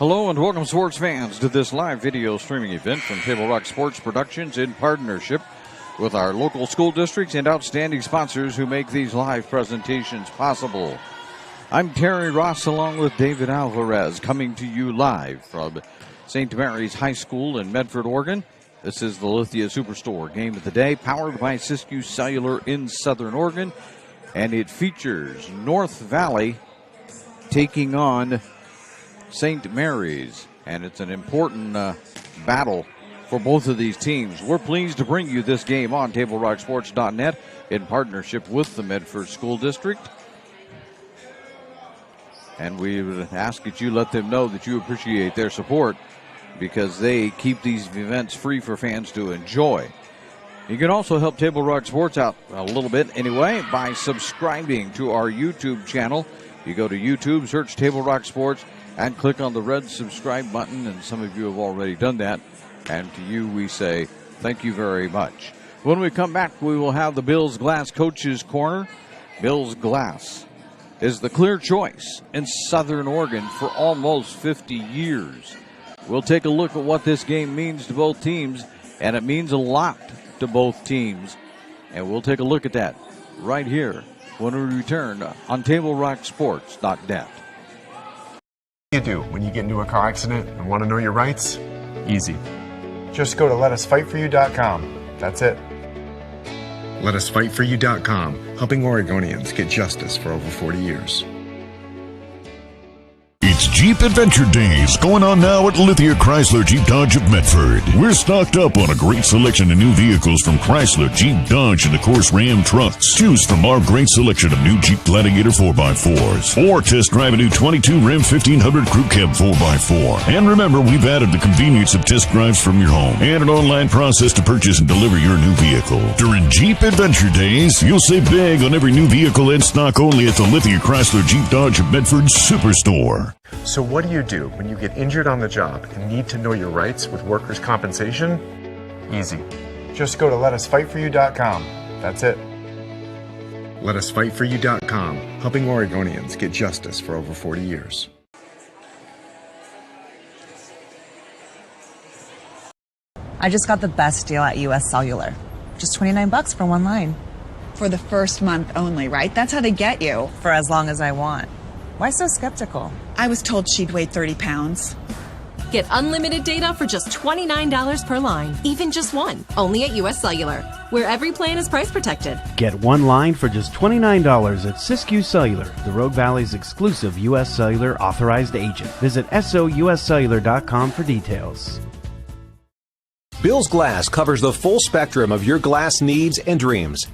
Hello and welcome, sports fans, to this live video streaming event from Table Rock Sports Productions in partnership with our local school districts and outstanding sponsors who make these live presentations possible. I'm Terry Ross along with David Alvarez coming to you live from St. Mary's High School in Medford, Oregon. This is the Lithia Superstore Game of the Day, powered by Siskiyou Cellular in Southern Oregon, and it features North Valley taking on St. Mary's, and it's an important battle for both of these teams. We're pleased to bring you this game on TableRockSports.net in partnership with the Medford School District. And we would ask that you let them know that you appreciate their support, because they keep these events free for fans to enjoy. You can also help Table Rock Sports out a little bit anyway by subscribing to our YouTube channel. You go to YouTube, search Table Rock Sports, and click on the red subscribe button, and some of you have already done that. And to you, we say thank you very much. When we come back, we will have the Bills Glass Coaches Corner. Bills Glass is the clear choice in Southern Oregon for almost 50 years. We'll take a look at what this game means to both teams, and it means a lot to both teams. And we'll take a look at that right here when we return on TableRockSports.net. You do when you get into a car accident and want to know your rights? Easy. Just go to letusfightforyou.com. That's it. Letusfightforyou.com, helping Oregonians get justice for over 40 years. It's Jeep Adventure Days going on now at Lithia Chrysler Jeep Dodge of Medford. We're stocked up on a great selection of new vehicles from Chrysler, Jeep, Dodge, and of course Ram trucks. Choose from our great selection of new Jeep Gladiator 4x4s, or test drive a new 22 Ram 1500 Crew Cab 4x4. And remember, we've added the convenience of test drives from your home and an online process to purchase and deliver your new vehicle. During Jeep Adventure Days, you'll save big on every new vehicle in stock only at the Lithia Chrysler Jeep Dodge of Medford Superstore. So what do when you get injured on the job and need to know your rights with workers' compensation? Easy. Just go to letusfightforyou.com. That's it. Letusfightforyou.com, helping Oregonians get justice for over 40 years. I just got the best deal at US Cellular. Just $29 for one line. For the first month only, right? That's how they get you. For as long as I want. Why so skeptical? I was told she'd weigh 30 pounds. Get unlimited data for just $29 per line. Even just one. Only at US Cellular, where every plan is price protected. Get one line for just $29 at Siskiyou Cellular, the Rogue Valley's exclusive US Cellular authorized agent. Visit SOUScellular.com for details. Bills Glass covers the full spectrum of your glass needs and dreams.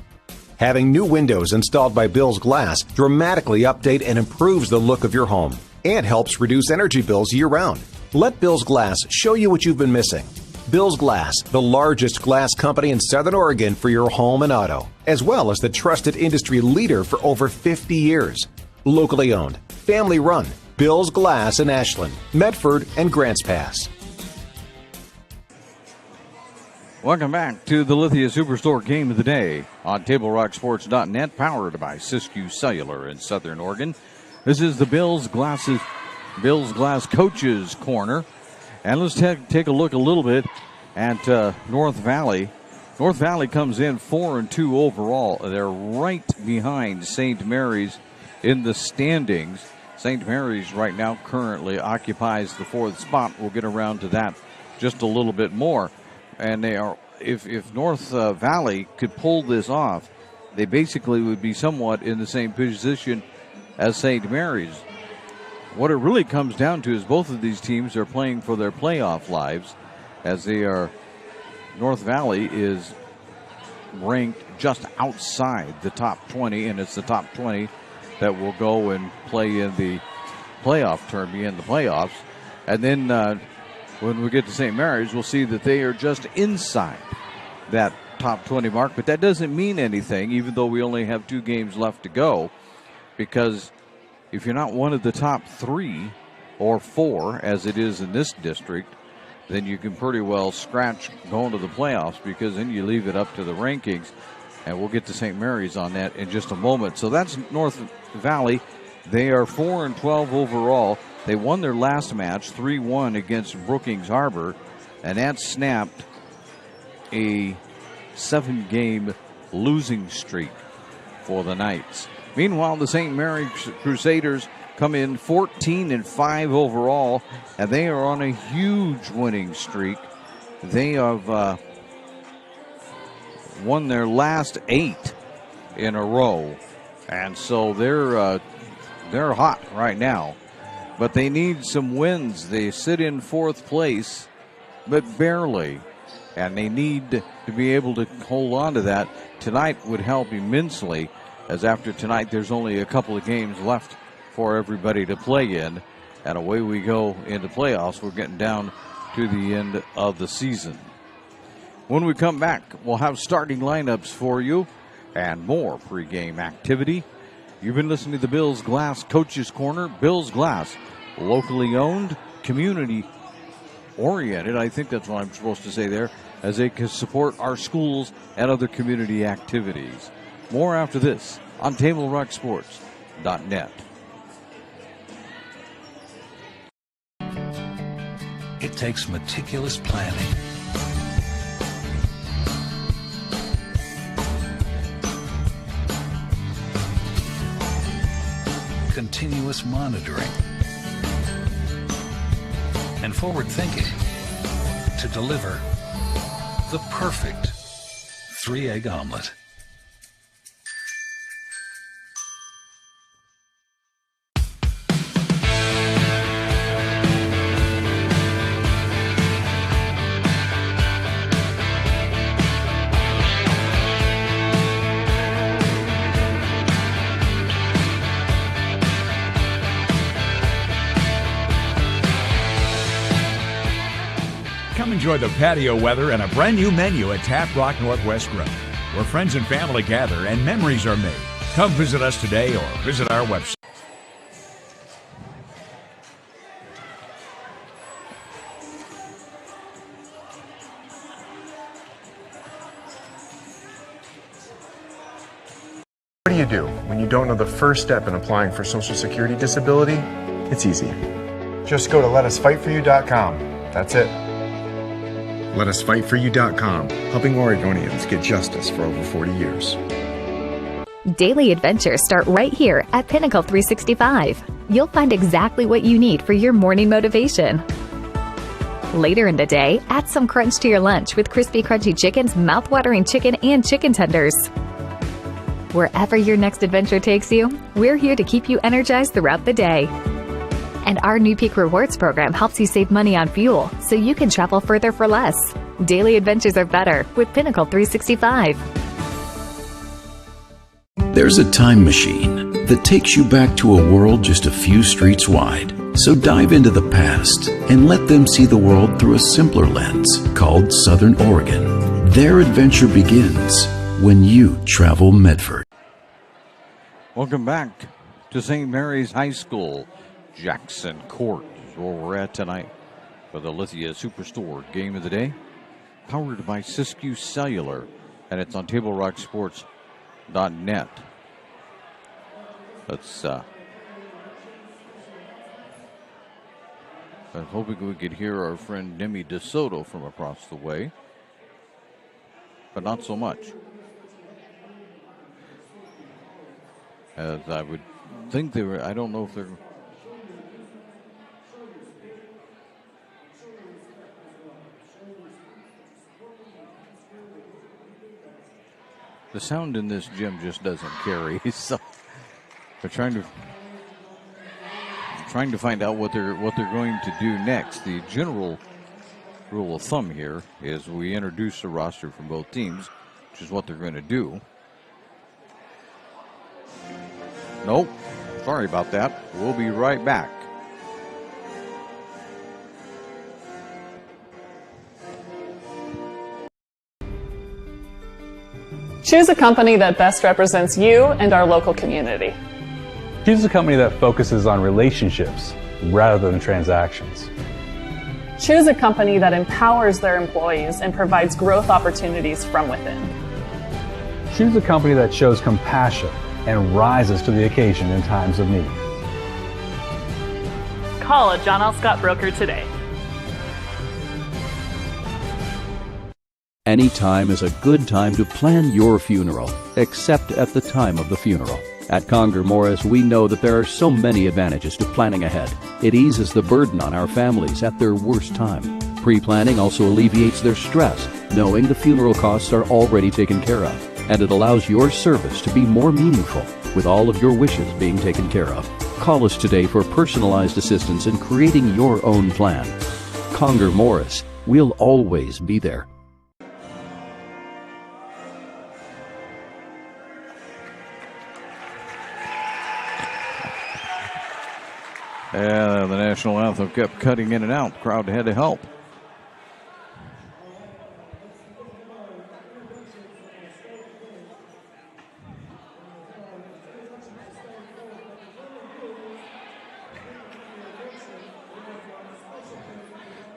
Having new windows installed by Bills Glass dramatically update and improves the look of your home and helps reduce energy bills year-round. Let Bills Glass show you what you've been missing. Bills Glass, the largest glass company in Southern Oregon for your home and auto, as well as the trusted industry leader for over 50 years. Locally owned, family run, Bills Glass in Ashland, Medford, and Grants Pass. Welcome back to the Lithia Superstore Game of the Day on TableRockSports.net, powered by Siskiyou Cellular in Southern Oregon. This is the Bills Glass Coaches Corner. And let's take a look a little bit at North Valley. North Valley comes in 4-2 overall. They're right behind St. Mary's in the standings. St. Mary's right now currently occupies the 4th spot. We'll get around to that just a little bit more. And they are, if North Valley could pull this off, they basically would be somewhat in the same position as St. Mary's. What it really comes down to is both of these teams are playing for their playoff lives, as they are. North Valley is ranked just outside the top 20, and it's the top 20 that will go and play in the playoff tournament, in the playoffs. And then when we get to St. Mary's, we'll see that they are just inside that top 20 mark. But that doesn't mean anything, even though we only have 2 games left to go, because if you're not one of the top 3 or 4, as it is in this district, then you can pretty well scratch going to the playoffs, because then you leave it up to the rankings. And we'll get to St. Mary's on that in just a moment. So that's North Valley. They are 4-12 overall. They won their last match 3-1 against Brookings Harbor, and that snapped a 7-game losing streak for the Knights. Meanwhile, the St. Mary's Crusaders come in 14-5 overall, and they are on a huge winning streak. They have won their last 8 in a row, and so they're hot right now. But they need some wins. They sit in 4th place, but barely. And they need to be able to hold on to that. Tonight would help immensely, as after tonight there's only a couple of games left for everybody to play in. And away we go into playoffs. We're getting down to the end of the season. When we come back, we'll have starting lineups for you and more pregame activity. You've been listening to the Bills Glass Coaches Corner. Bills Glass, locally owned, community oriented. I think that's what I'm supposed to say there, as they can support our schools and other community activities. More after this on TableRockSports.net. It takes meticulous planning, continuous monitoring, and forward thinking to deliver the perfect 3-egg omelet. Enjoy the patio weather and a brand new menu at Tap Rock Northwest Grill, where friends and family gather and memories are made. Come visit us today or visit our website. What do you do when you don't know the first step in applying for Social Security disability? It's easy. Just go to letusfightforyou.com. That's it. LetUsFightForYou.com, helping Oregonians get justice for over 40 years. Daily adventures start right here at Pinnacle 365. You'll find exactly what you need for your morning motivation. Later in the day, add some crunch to your lunch with Crispy Crunchy Chicken's mouth-watering chicken and chicken tenders. Wherever your next adventure takes you, we're here to keep you energized throughout the day. And our New Peak Rewards program helps you save money on fuel, so you can travel further for less. Daily adventures are better with Pinnacle 365. There's a time machine that takes you back to a world just a few streets wide. So dive into the past and let them see the world through a simpler lens called Southern Oregon. Their adventure begins when you travel Medford. Welcome back to St. Mary's High School. Jackson Court is where we're at tonight for the Lithia Superstore Game of the Day, powered by Siskiyou Cellular, and it's on TableRockSports.net. Let's I was hoping we could hear our friend Demi DeSoto from across the way, but not so much. As I would think they were, I don't know if they're. The sound in this gym just doesn't carry, so we're trying to find out what they're going to do next. The general rule of thumb here is we introduce a roster from both teams, which is what they're going to do. Nope, sorry about that. We'll be right back. Choose a company that best represents you and our local community. Choose a company that focuses on relationships rather than transactions. Choose a company that empowers their employees and provides growth opportunities from within. Choose a company that shows compassion and rises to the occasion in times of need. call a John L. Scott broker today. Any time is a good time to plan your funeral, except at the time of the funeral. At Conger Morris, we know that there are so many advantages to planning ahead. It eases the burden on our families at their worst time. Pre-planning also alleviates their stress, knowing the funeral costs are already taken care of. And it allows your service to be more meaningful, with all of your wishes being taken care of. Call us today for personalized assistance in creating your own plan. Conger Morris, we'll always be there. And the national anthem kept cutting in and out. The crowd had to help.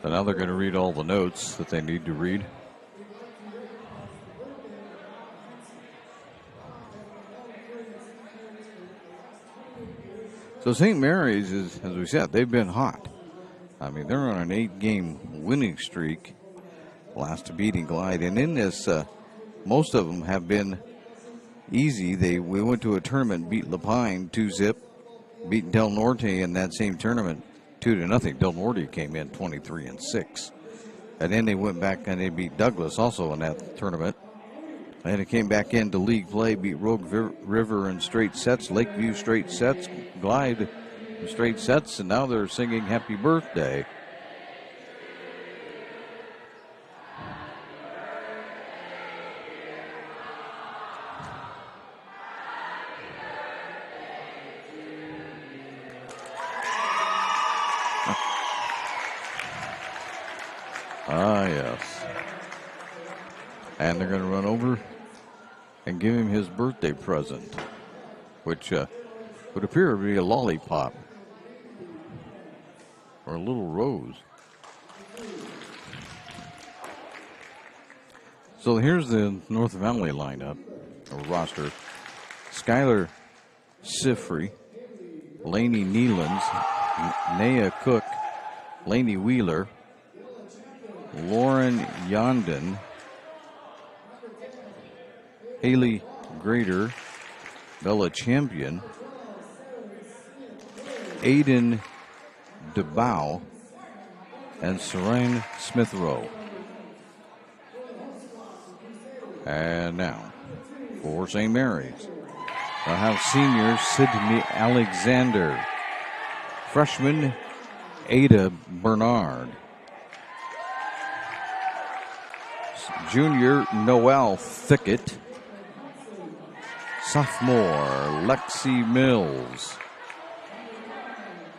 So now they're going to read all the notes that they need to read. So St. Mary's is, as we said, they've been hot. I mean, they're on an 8-game winning streak, last to beating Glide. And in this, most of them have been easy. We went to a tournament, beat Lapine 2-0, beat Del Norte in that same tournament 2-0. Del Norte came in 23-6. And then they went back and they beat Douglas also in that tournament. And it came back into league play, beat Rogue River in straight sets, Lakeview straight sets, Glide in straight sets, and now they're singing Happy Birthday. Ah, yes. And they're going to run over and give him his birthday present, which would appear to be a lollipop or a little rose. So here's the North Valley lineup, or roster. Skylar Sifry, Lainey Nealons, Naya Cook, Lainey Wheeler, Lauren Yondon, Haley Grader, Bella Champion, Aiden DeBow, and Serene Smith-Rowe. And now, for St. Mary's, they'll have senior Sydney Alexander, freshman Ada Bernard, junior Noelle Thicket, sophomore Lexi Mills,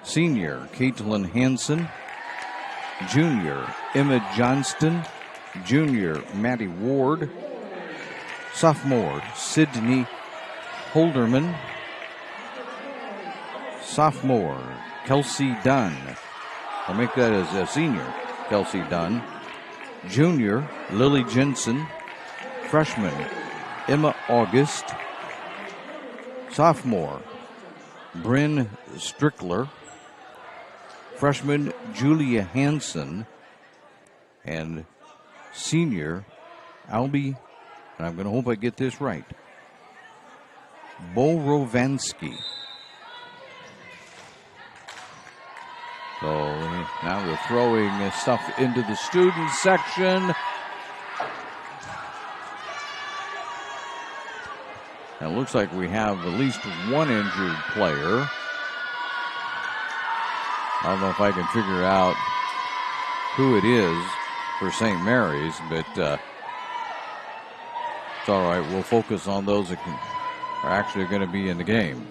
senior Caitlin Hansen, junior Emma Johnston, junior Maddie Ward, sophomore Sydney Holderman, sophomore Kelsey Dunn, I'll make that as a senior Kelsey Dunn, junior Lily Jensen, freshman Emma August, sophomore Bryn Strickler, freshman Julia Hansen, and senior Albie, and I'm going to hope I get this right, Borovansky. So now they're throwing stuff into the student section. And it looks like we have at least one injured player. I don't know if I can figure out who it is for St. Mary's, but it's all right. We'll focus on those that are actually going to be in the game.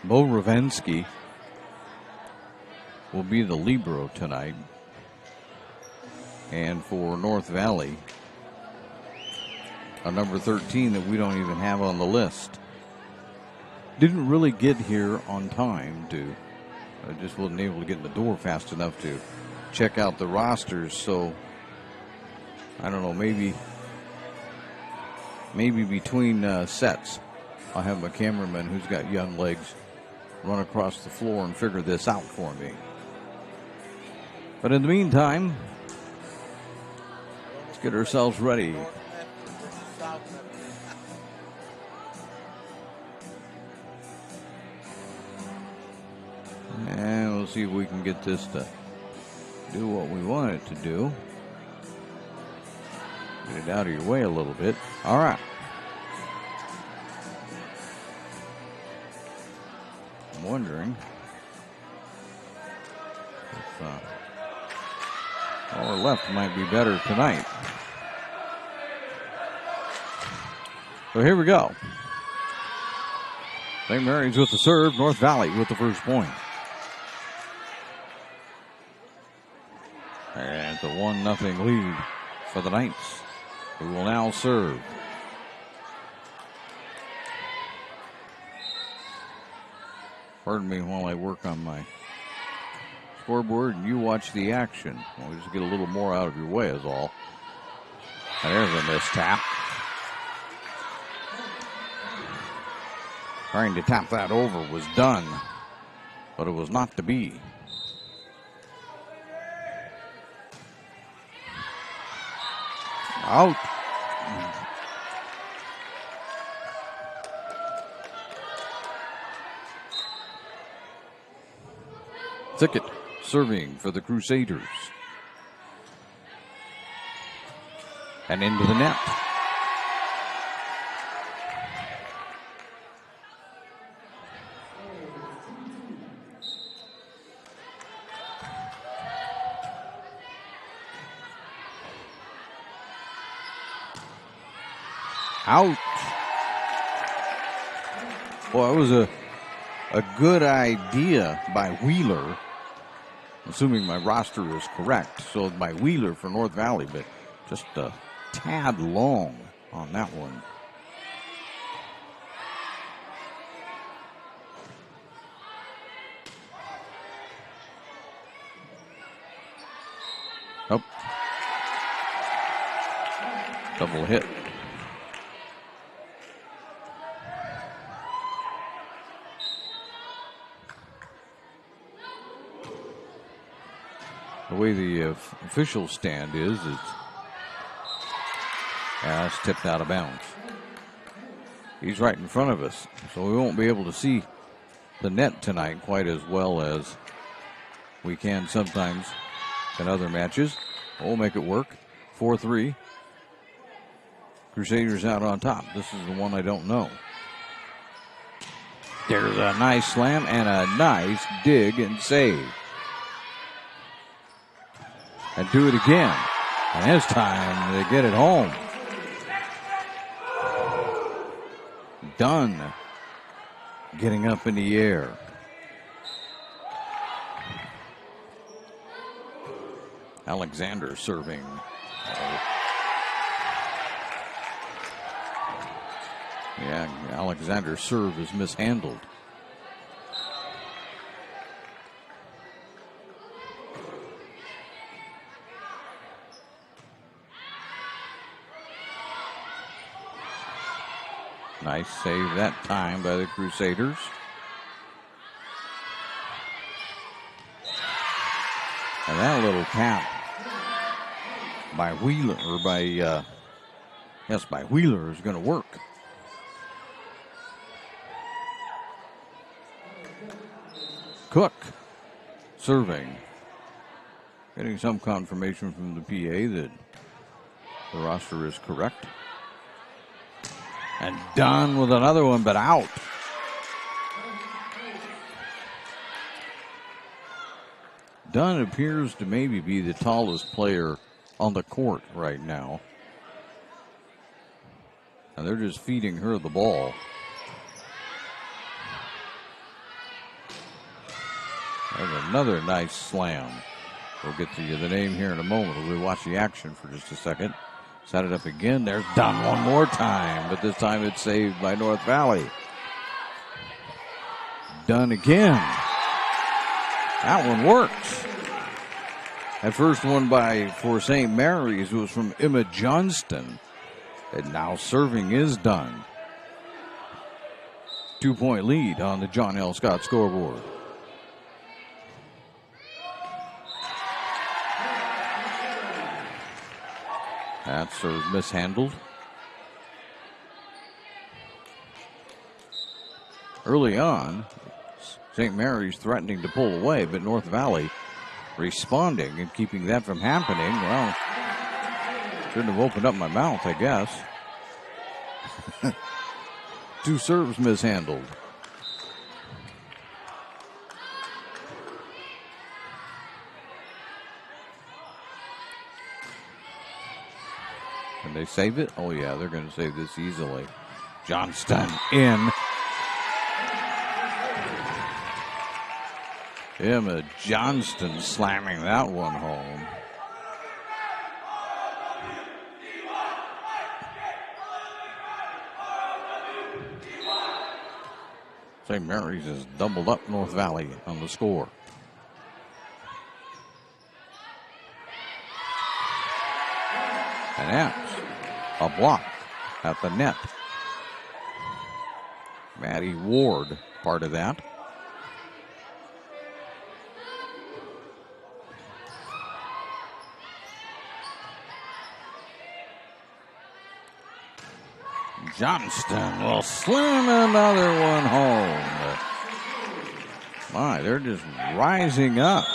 Bo Ravensky will be the libero tonight. And for North Valley, a number 13 that we don't even have on the list. Didn't really get here on time to I just wasn't able to get in the door fast enough to check out the rosters. So I don't know, maybe between sets, I'll have my cameraman who's got young legs run across the floor and figure this out for me. But in the meantime, let's get ourselves ready. And we'll see if we can get this to do what we want it to do. Get it out of your way a little bit. All right. I'm wondering if our left might be better tonight. So here we go. St. Mary's with the serve. North Valley with the first point. And it's a 1-0 lead for the Knights, who will now serve. Pardon me while I work on my scoreboard and you watch the action. We'll just get a little more out of your way is all. And there's a missed tap. Trying to tap that over was done, but it was not to be. Out. Ticket serving for the Crusaders. And into the net. Out. Well, it was a good idea by Wheeler, assuming my roster is correct. So by Wheeler for North Valley, but just a tad long on that one. Oh. Double hit. The way the official stand is it's tipped out of bounds. He's right in front of us, so we won't be able to see the net tonight quite as well as we can sometimes in other matches. We'll make it work. 4-3. Crusaders out on top. This is the one I don't know. There's a nice slam and a nice dig and save. And do it again. And this time they get it home. Dunn getting up in the air. Alexander serving. Yeah, Alexander's serve is mishandled. Nice save that time by the Crusaders. And that little tap by Wheeler, or by Wheeler is going to work. Cook serving. Getting some confirmation from the PA that the roster is correct. And Dunn with another one, but out. Dunn appears to maybe be the tallest player on the court right now. And they're just feeding her the ball. There's another nice slam. We'll get to the name here in a moment. We'll watch the action for just a second. Set it up again. There's Dunn one more time, but this time it's saved by North Valley. Dunn again. That one works. That first one for St. Mary's was from Emma Johnston. And now serving is done. 2-point lead on the John L. Scott scoreboard. That serve mishandled. Early on, St. Mary's threatening to pull away, but North Valley responding and keeping that from happening. Well, shouldn't have opened up my mouth, I guess. 2 serves mishandled. Can they save it? Oh, yeah, they're going to save this easily. Johnston in. Emma Johnston slamming that one home. St. Mary's has doubled up North Valley on the score. And that's a block at the net. Maddie Ward, part of that. Johnston will slam another one home. My, they're just rising up.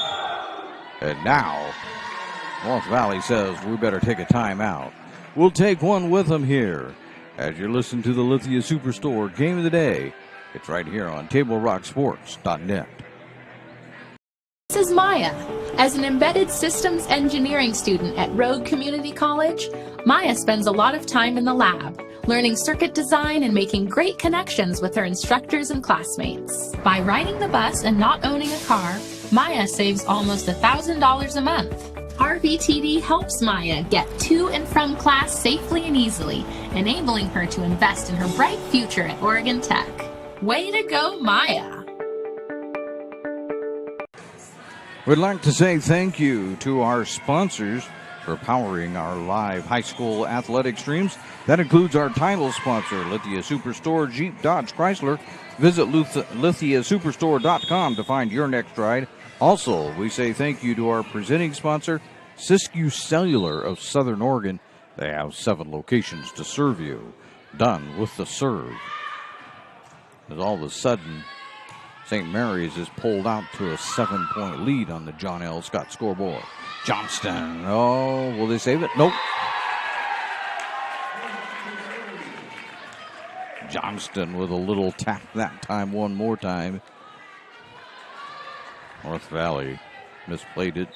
And now, North Valley says we better take a timeout. We'll take one with them here as you listen to the Lithia Superstore Game of the Day. It's right here on TableRockSports.net. This is Maya. As an embedded systems engineering student at Rogue Community College, Maya spends a lot of time in the lab, learning circuit design and making great connections with her instructors and classmates. By riding the bus and not owning a car, Maya saves almost $1,000 a month. RVTD helps Maya get to and from class safely and easily, enabling her to invest in her bright future at Oregon Tech. Way to go, Maya! We'd like to say thank you to our sponsors for powering our live high school athletic streams. That includes our title sponsor, Lithia Superstore Jeep Dodge Chrysler. Visit LithiaSuperstore.com to find your next ride. Also, we say thank you to our presenting sponsor, Siskiyou Cellular of Southern Oregon. They have 7 locations to serve you. Done with the serve. As all of a sudden, St. Mary's is pulled out to a 7-point lead on the John L. Scott scoreboard. Johnston, oh, will they save it? Nope. Johnston with a little tap that time, one more time. North Valley misplayed it.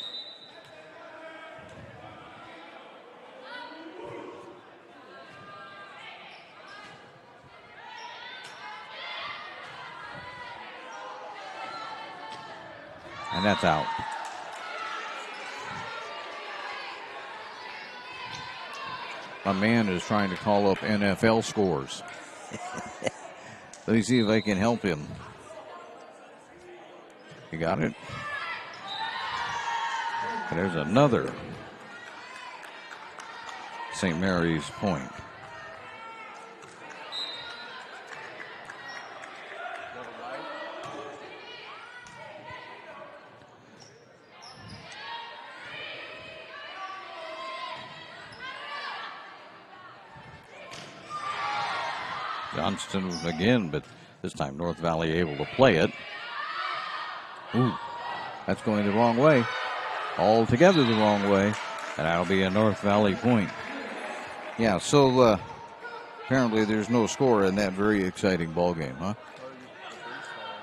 And that's out. My man is trying to call up NFL scores. Let me see if I can help him. You got it? And there's another St. Mary's point. Johnston again, but this time North Valley able to play it. Ooh, that's going the wrong way. Altogether the wrong way. And that'll be a North Valley point. Yeah, so apparently there's no score in that very exciting ball game, huh?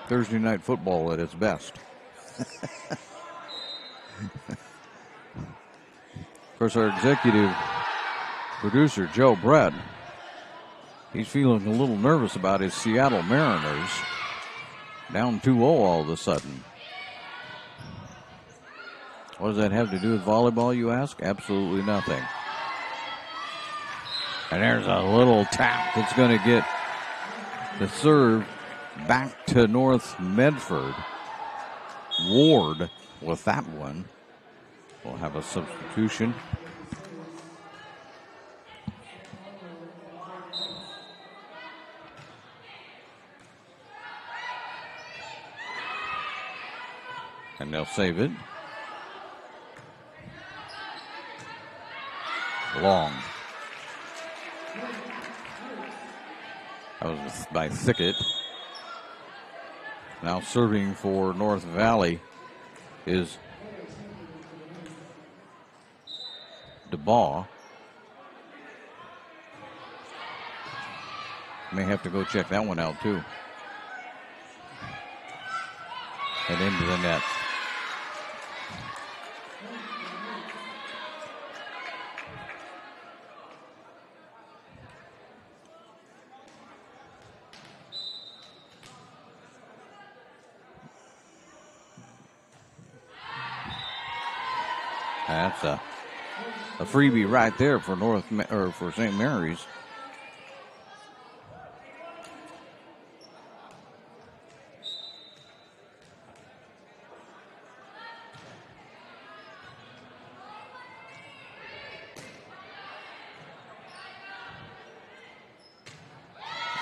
Thursday night football at its best. Of course, our executive producer, Joe Brett, he's feeling a little nervous about his Seattle Mariners. Down 2-0 all of a sudden. What does that have to do with volleyball, you ask? Absolutely nothing. And there's a little tap that's going to get the serve back to North Medford. Ward with that one. We'll have a substitution. And they'll save it. Long. That was by Thicket. Now serving for North Valley is DeBaugh. May have to go check that one out too. And into the net. That's a freebie right there for for St. Mary's.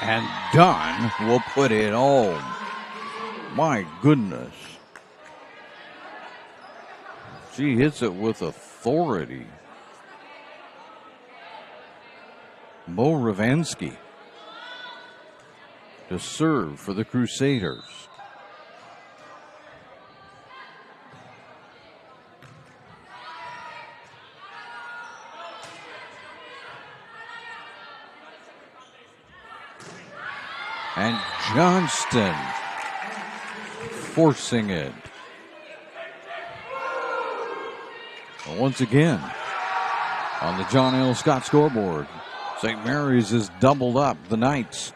And Dunn will put it home. My goodness. She hits it with authority. Mo Ravansky to serve for the Crusaders. And Johnston forcing it. Once again, on the John L. Scott scoreboard, St. Mary's has doubled up the Knights.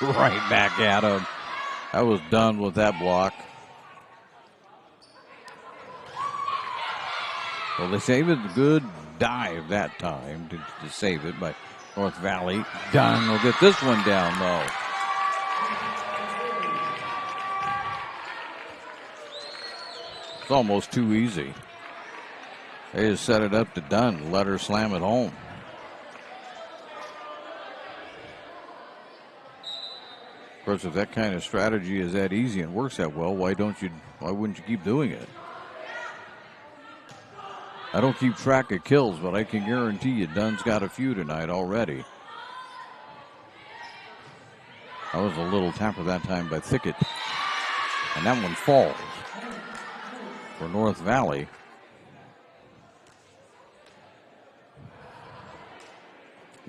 Right back at him. That was done with that block. Well, they saved it. Good dive that time to save it by North Valley. Dunn will get this one down, though. It's almost too easy. They just set it up to Dunn, let her slam it home. Of course, if that kind of strategy is that easy and works that well, why wouldn't you keep doing it? I don't keep track of kills, but I can guarantee you Dunn's got a few tonight already. That was a little tapper that time by Thicket. And that one falls for North Valley.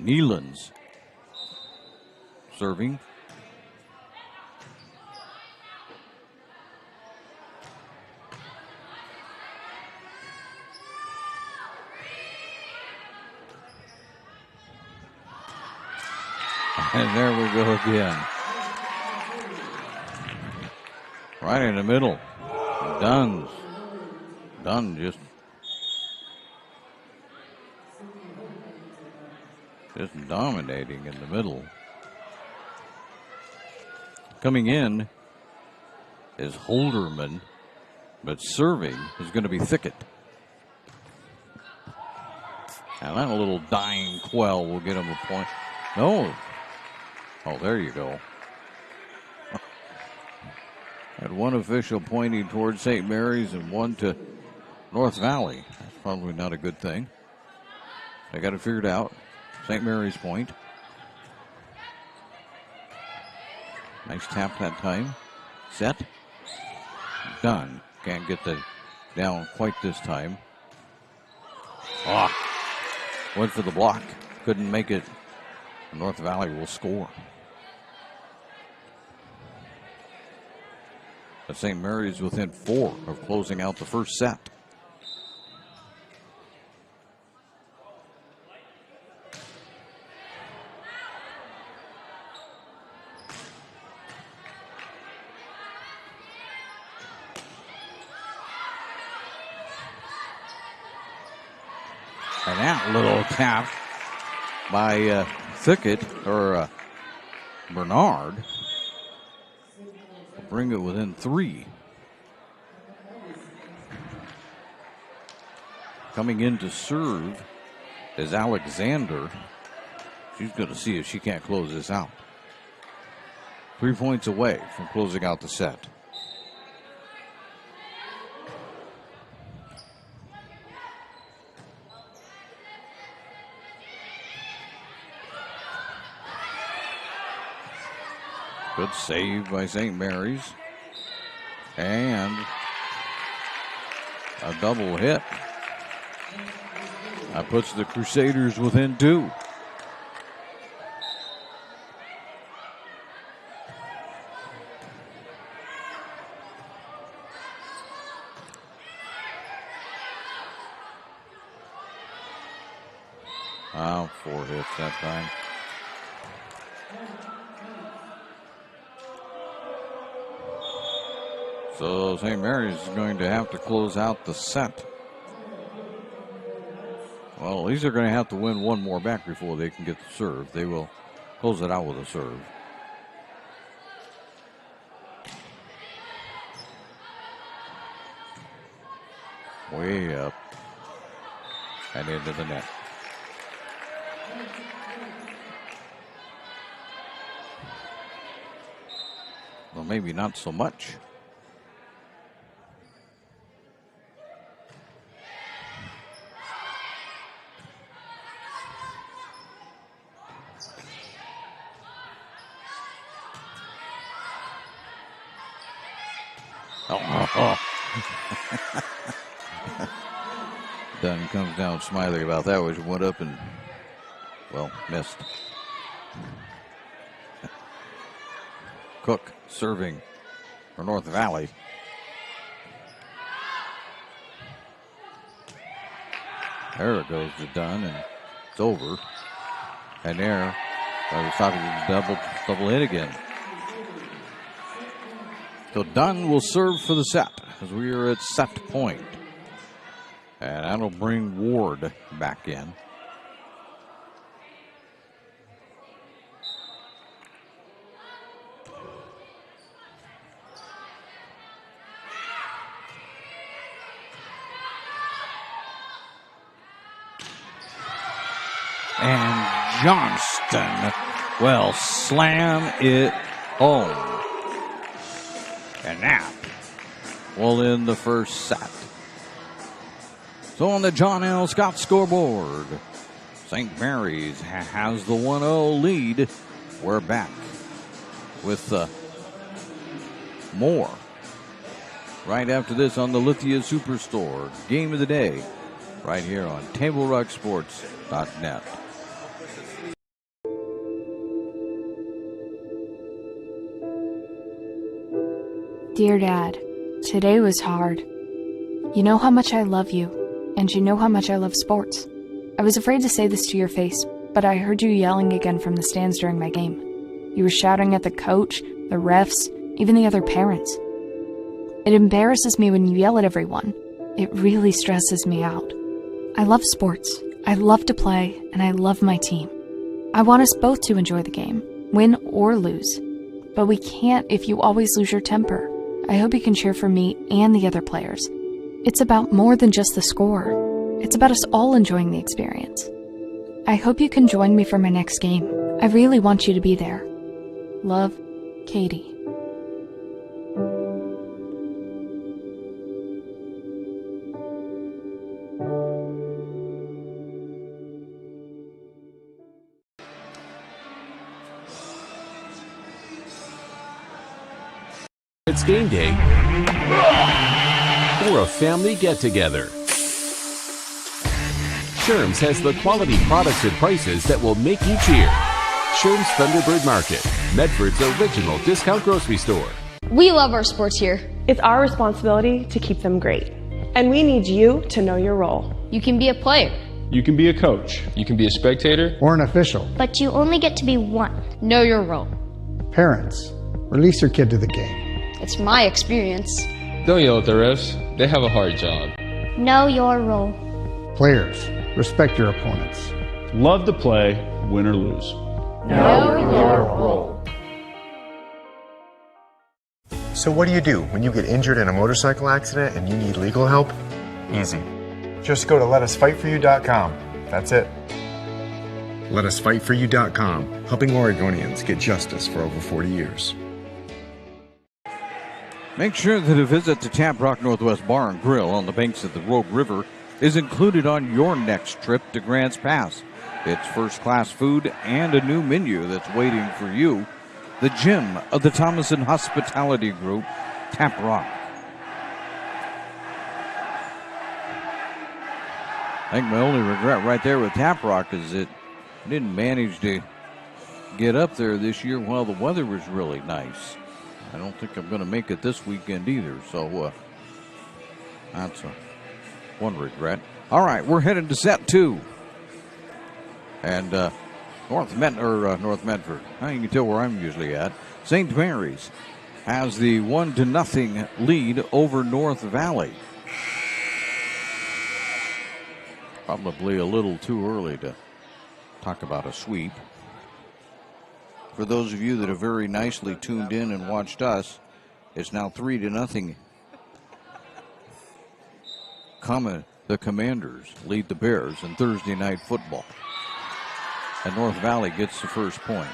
Nealon's serving. And there we go again. Right in the middle. Dunn just dominating in the middle. Coming in is Holderman, but serving is going to be Thicket. And that little dying quell will get him a point. No. Oh, there you go. Had one official pointing towards St. Mary's and one to North Valley. That's probably not a good thing. They got it figured out. St. Mary's point. Nice tap that time. Set. Done. Can't get the down quite this time. Went for the block. Couldn't make it. North Valley will score. But St. Mary's within 4 of closing out the first set. And that little tap by Thicket, or Bernard, bring it within 3. Coming in to serve is Alexander. She's going to see if she can't close this out. 3 points away from closing out the set. Good save by St. Mary's. And a double hit. That puts the Crusaders within 2. Oh, 4 hits that time. So St. Mary's is going to have to close out the set. Well, these are going to have to win one more back before they can get the serve. They will close it out with a serve. Way up and into the net. Well, maybe not so much. Dunn comes down smiling about that, which went up and, well, missed. Cook serving for North Valley. There it goes to Dunn, and it's over. And there, I was talking double hit again. So Dunn will serve for the set as we are at set point. And that'll bring Ward back in. And Johnston will slam it home. And that will end the first set. So on the John L. Scott scoreboard, St. Mary's has the 1-0 lead. We're back with more right after this on the Lithia Superstore Game of the Day right here on TableRockSports.net. Dear Dad, today was hard. You know how much I love you, and you know how much I love sports. I was afraid to say this to your face, but I heard you yelling again from the stands during my game. You were shouting at the coach, the refs, even the other parents. It embarrasses me when you yell at everyone. It really stresses me out. I love sports, I love to play, and I love my team. I want us both to enjoy the game, win or lose. But we can't if you always lose your temper. I hope you can cheer for me and the other players. It's about more than just the score. It's about us all enjoying the experience. I hope you can join me for my next game. I really want you to be there. Love, Katie. It's game day or a family get-together. Sherm's has the quality products and prices that will make you cheer. Sherm's Thunderbird Market, Medford's original discount grocery store. We love our sports here. It's our responsibility to keep them great. And we need you to know your role. You can be a player. You can be a coach. You can be a spectator. Or an official. But you only get to be one. Know your role. Parents, release your kid to the game. It's my experience. Don't yell at the refs. They have a hard job. Know your role. Players, respect your opponents. Love to play, win or lose. Know your role. So what do when you get injured in a motorcycle accident and you need legal help? Easy. Just go to letusfightforyou.com. That's it. Letusfightforyou.com, helping Oregonians get justice for over 40 years. Make sure that a visit to Tap Rock Northwest Bar and Grill on the banks of the Rogue River is included on your next trip to Grants Pass. It's first-class food and a new menu that's waiting for you. The gym of the Thomason Hospitality Group, Tap Rock. I think my only regret right there with Tap Rock is that I didn't manage to get up there this year while the weather was really nice. I don't think I'm going to make it this weekend either, so that's one regret. All right, we're headed to set 2. And North Medford, now you can tell where I'm usually at. St. Mary's has the 1-0 lead over North Valley. Probably a little too early to talk about a sweep. For those of you that have very nicely tuned in and watched us, it's now 3-0. The Commanders lead the Bears in Thursday night football. And North Valley gets the first point.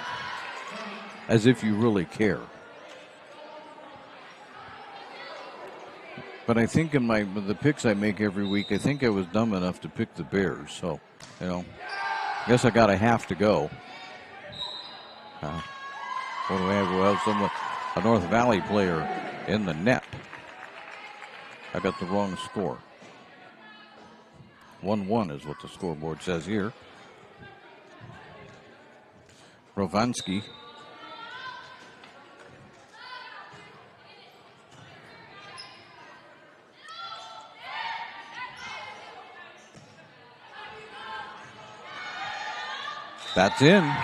As if you really care. But I think in the picks I make every week, I think I was dumb enough to pick the Bears. So, I guess I got a half to go. What do we have? We'll have a North Valley player in the net. I got the wrong score. 1-1 is what the scoreboard says here. Rovansky. That's in. I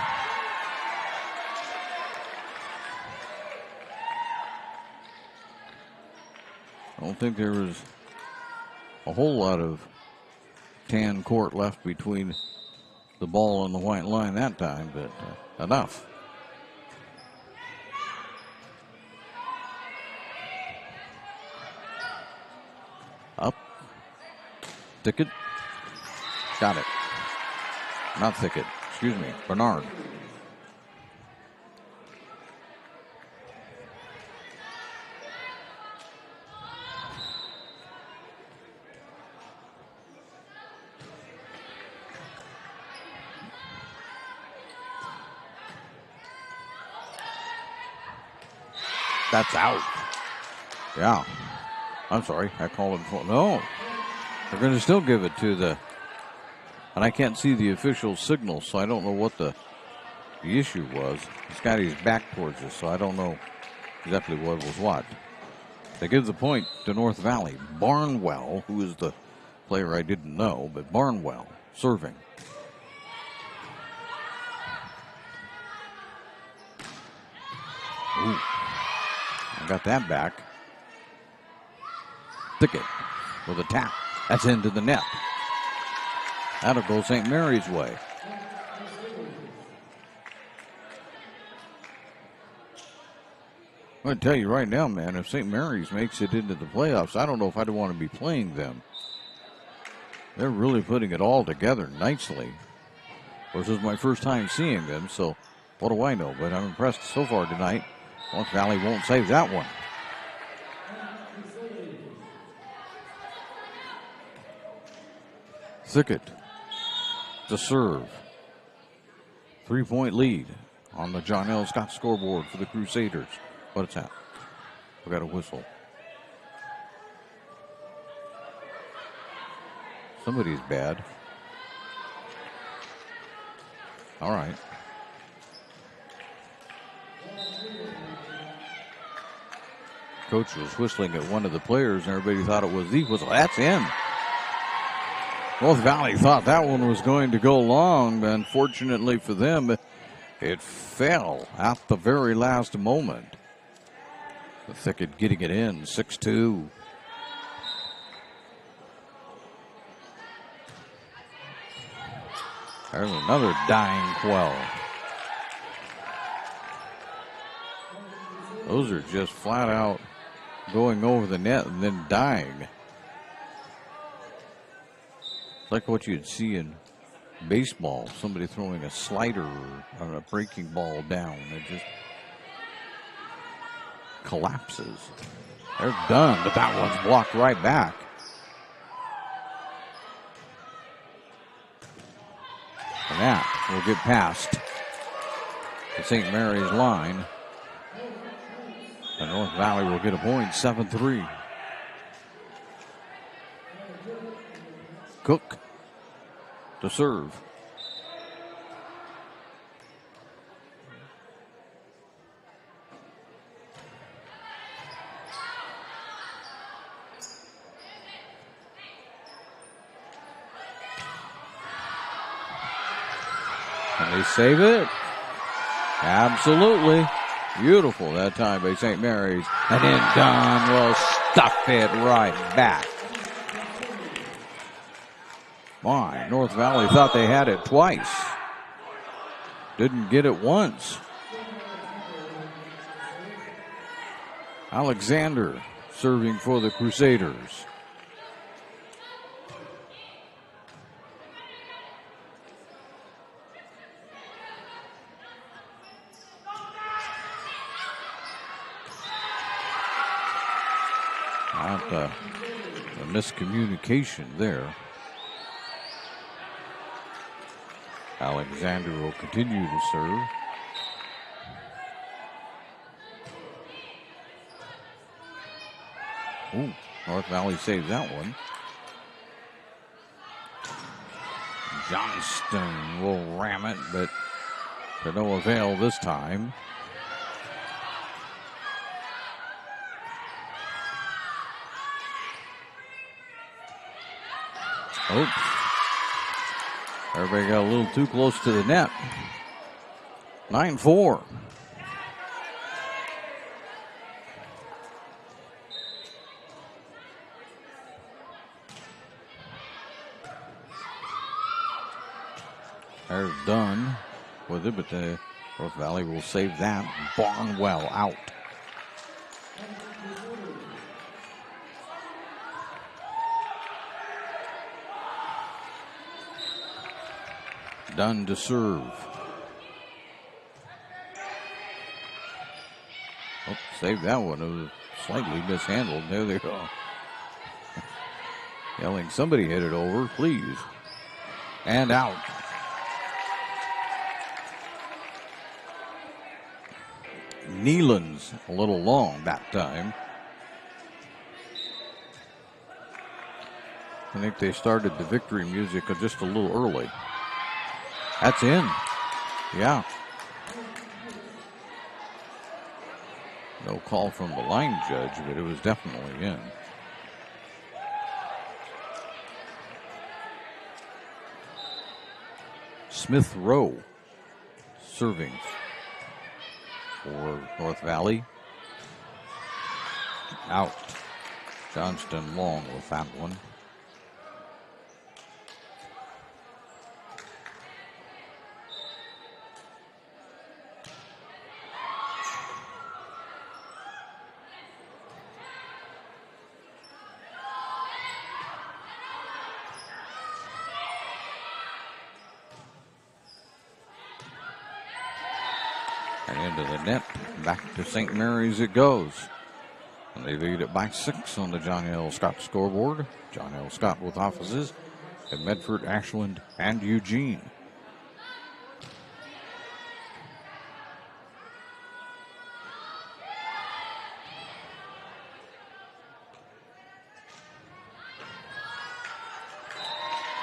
don't think there was a whole lot of tan court left between the ball and the white line that time, but enough. Up. Thicket. Got it. Not Thicket. Excuse me. Bernard. That's out. Yeah. I'm sorry. I called him for. No. They're going to still give it to the. And I can't see the official signal, so I don't know what the issue was. He's got his back towards us, so I don't know exactly what was what. They give the point to North Valley. Barnwell, who is the player I didn't know, but Barnwell serving. Ooh. I got that back. Thicket with a tap. That's into the net. That'll go St. Mary's way. I'm going to tell you right now, man, if St. Mary's makes it into the playoffs, I don't know if I'd want to be playing them. They're really putting it all together nicely. Of course, this is my first time seeing them, so what do I know? But I'm impressed so far tonight. North Valley won't save that one. Thicket to serve. 3-point lead on the John L. Scott scoreboard for the Crusaders. What's that? We got a whistle. Somebody's bad. All right. Coach was whistling at one of the players, and everybody thought it was the whistle. That's in. North Valley thought that one was going to go long, but unfortunately for them, it fell at the very last moment. The Thicket getting it in, 6-2. There's another dying quell. Those are just flat out going over the net and then dying. It's like what you'd see in baseball, somebody throwing a slider or a breaking ball down. It just collapses. They're done, but that one's blocked right back. And that will get past the St. Mary's line. And North Valley will get a point, 7-3. Cook to serve. Can they save it? Absolutely. Beautiful that time by St. Mary's. And then Dunn will stuff it right back. My, North Valley thought they had it twice. Didn't get it once. Alexander serving for the Crusaders. Not a miscommunication there. Alexander will continue to serve. Ooh, North Valley saves that one. Johnston will ram it, but to no avail this time. Oops. Everybody got a little too close to the net. 9-4. There's Dunn with it, but the North Valley will save that. Barnwell out. Dunn to serve. Oh, saved that one. It was slightly mishandled. There they go. Yelling, somebody hit it over, please. And out. Nealon's a little long that time. I think they started the victory music just a little early. That's in. Yeah. No call from the line judge, but it was definitely in. Smith Rowe serving for North Valley. Out. Johnston long with that one. And into the net, back to St. Mary's it goes. And they lead it by 6 on the John L. Scott scoreboard. John L. Scott with offices in Medford, Ashland, and Eugene.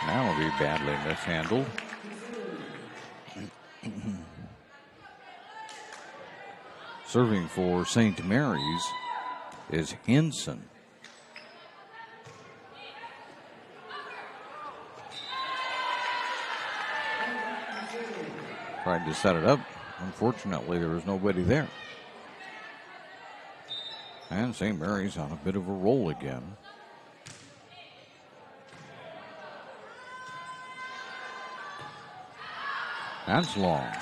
Now will be badly mishandled. Serving for St. Mary's is Henson. Tried to set it up. Unfortunately, there was nobody there. And St. Mary's on a bit of a roll again. That's long.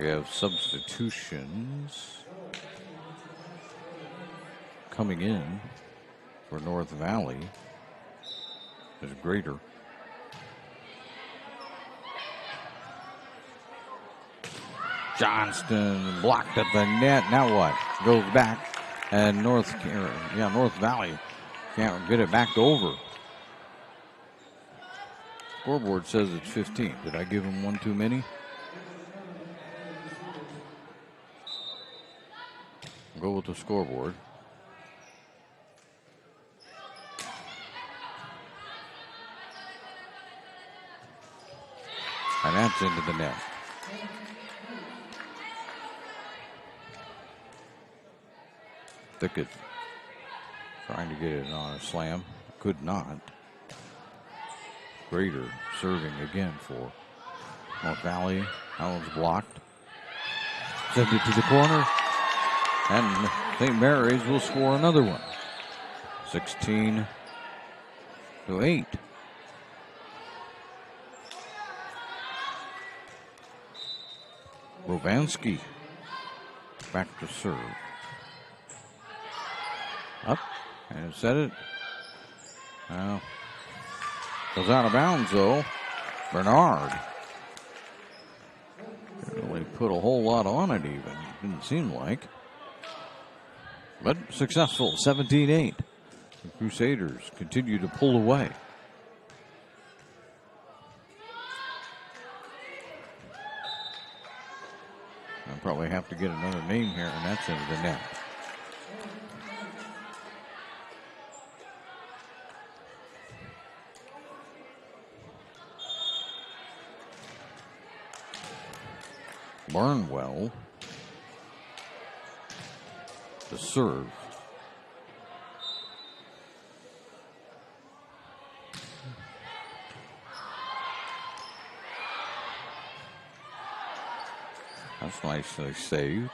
We have substitutions coming in for North Valley. There's Grader. Johnston blocked at the net. Now what? Goes back, and North Valley can't get it back over. Scoreboard says it's 15. Did I give him one too many? Go with the scoreboard. And that's into the net. Thicket trying to get it on a slam. Could not. Grader serving again for North Valley. That one's blocked. Send it to the corner. And St. Mary's will score another one. 16-8. Rovansky back to serve. Up and set it. Well, goes out of bounds though. Bernard. Didn't really put a whole lot on it even. Didn't seem like. But successful, 17-8. The Crusaders continue to pull away. I'll probably have to get another name here, and that's into the net. Barnwell to serve. That's nicely saved.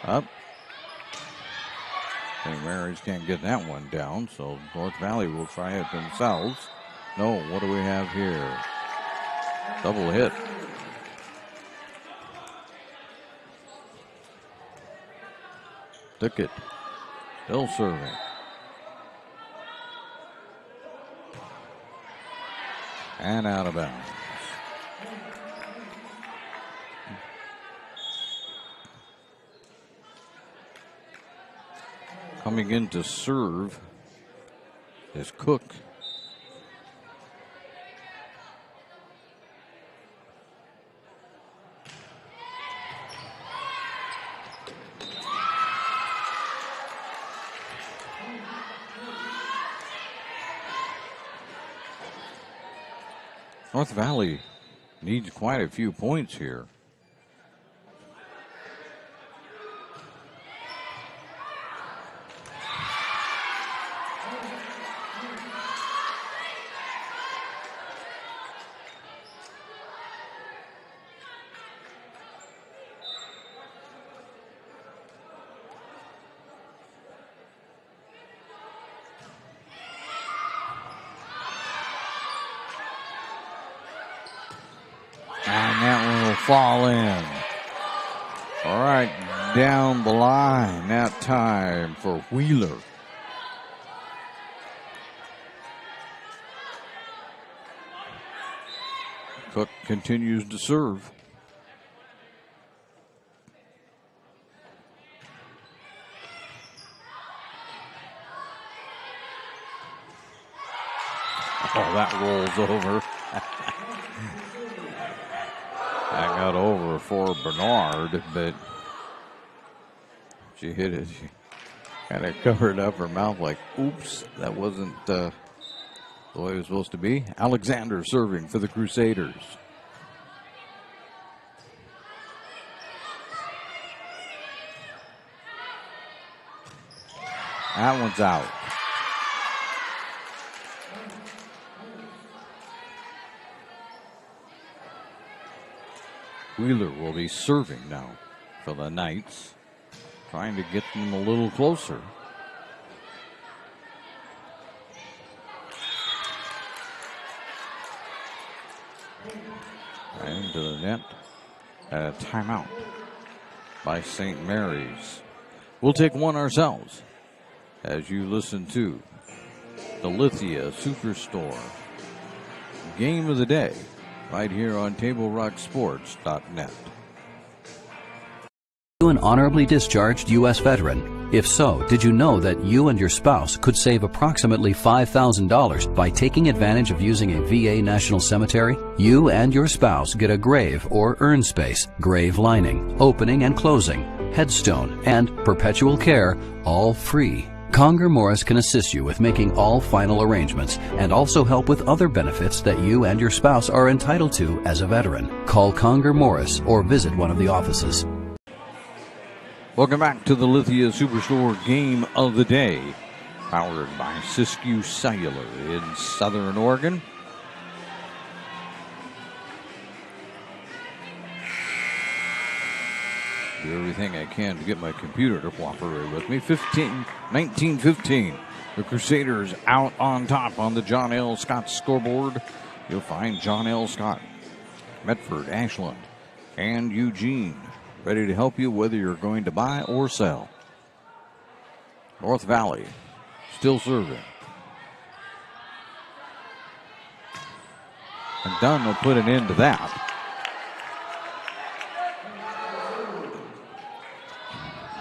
Up. St. Mary's can't get that one down, so North Valley will try it themselves. No, what do we have here? Double hit. Thicket still serving. And out of bounds. Coming in to serve is Cook. North Valley needs quite a few points here. Fall in. All right, down the line that time for Wheeler. Cook continues to serve. Oh, that rolls over. That got over for Bernard, but she hit it. She kind of covered up her mouth like, oops, that wasn't the way it was supposed to be. Alexander serving for the Crusaders. That one's out. Wheeler will be serving now for the Knights, trying to get them a little closer. into the net. And a timeout by St. Mary's. We'll take one ourselves as you listen to the Lithia Superstore Game of the Day right here on TableRockSports.net. You an honorably discharged U.S. veteran? If so, did you know that you and your spouse could save approximately $5,000 by taking advantage of using a VA National Cemetery? You and your spouse get a grave or urn space, grave lining, opening and closing, headstone, and perpetual care, all free. Conger Morris can assist you with making all final arrangements and also help with other benefits that you and your spouse are entitled to as a veteran. Call Conger Morris or visit one of the offices. Welcome back to the Lithia Superstore Game of the Day, powered by Siskiyou Cellular in Southern Oregon. Do everything I can to get my computer to cooperate with me. 19-15. The Crusaders out on top on the John L. Scott scoreboard. You'll find John L. Scott, Medford, Ashland, and Eugene ready to help you whether you're going to buy or sell. North Valley still serving. And Dunn will put an end to that.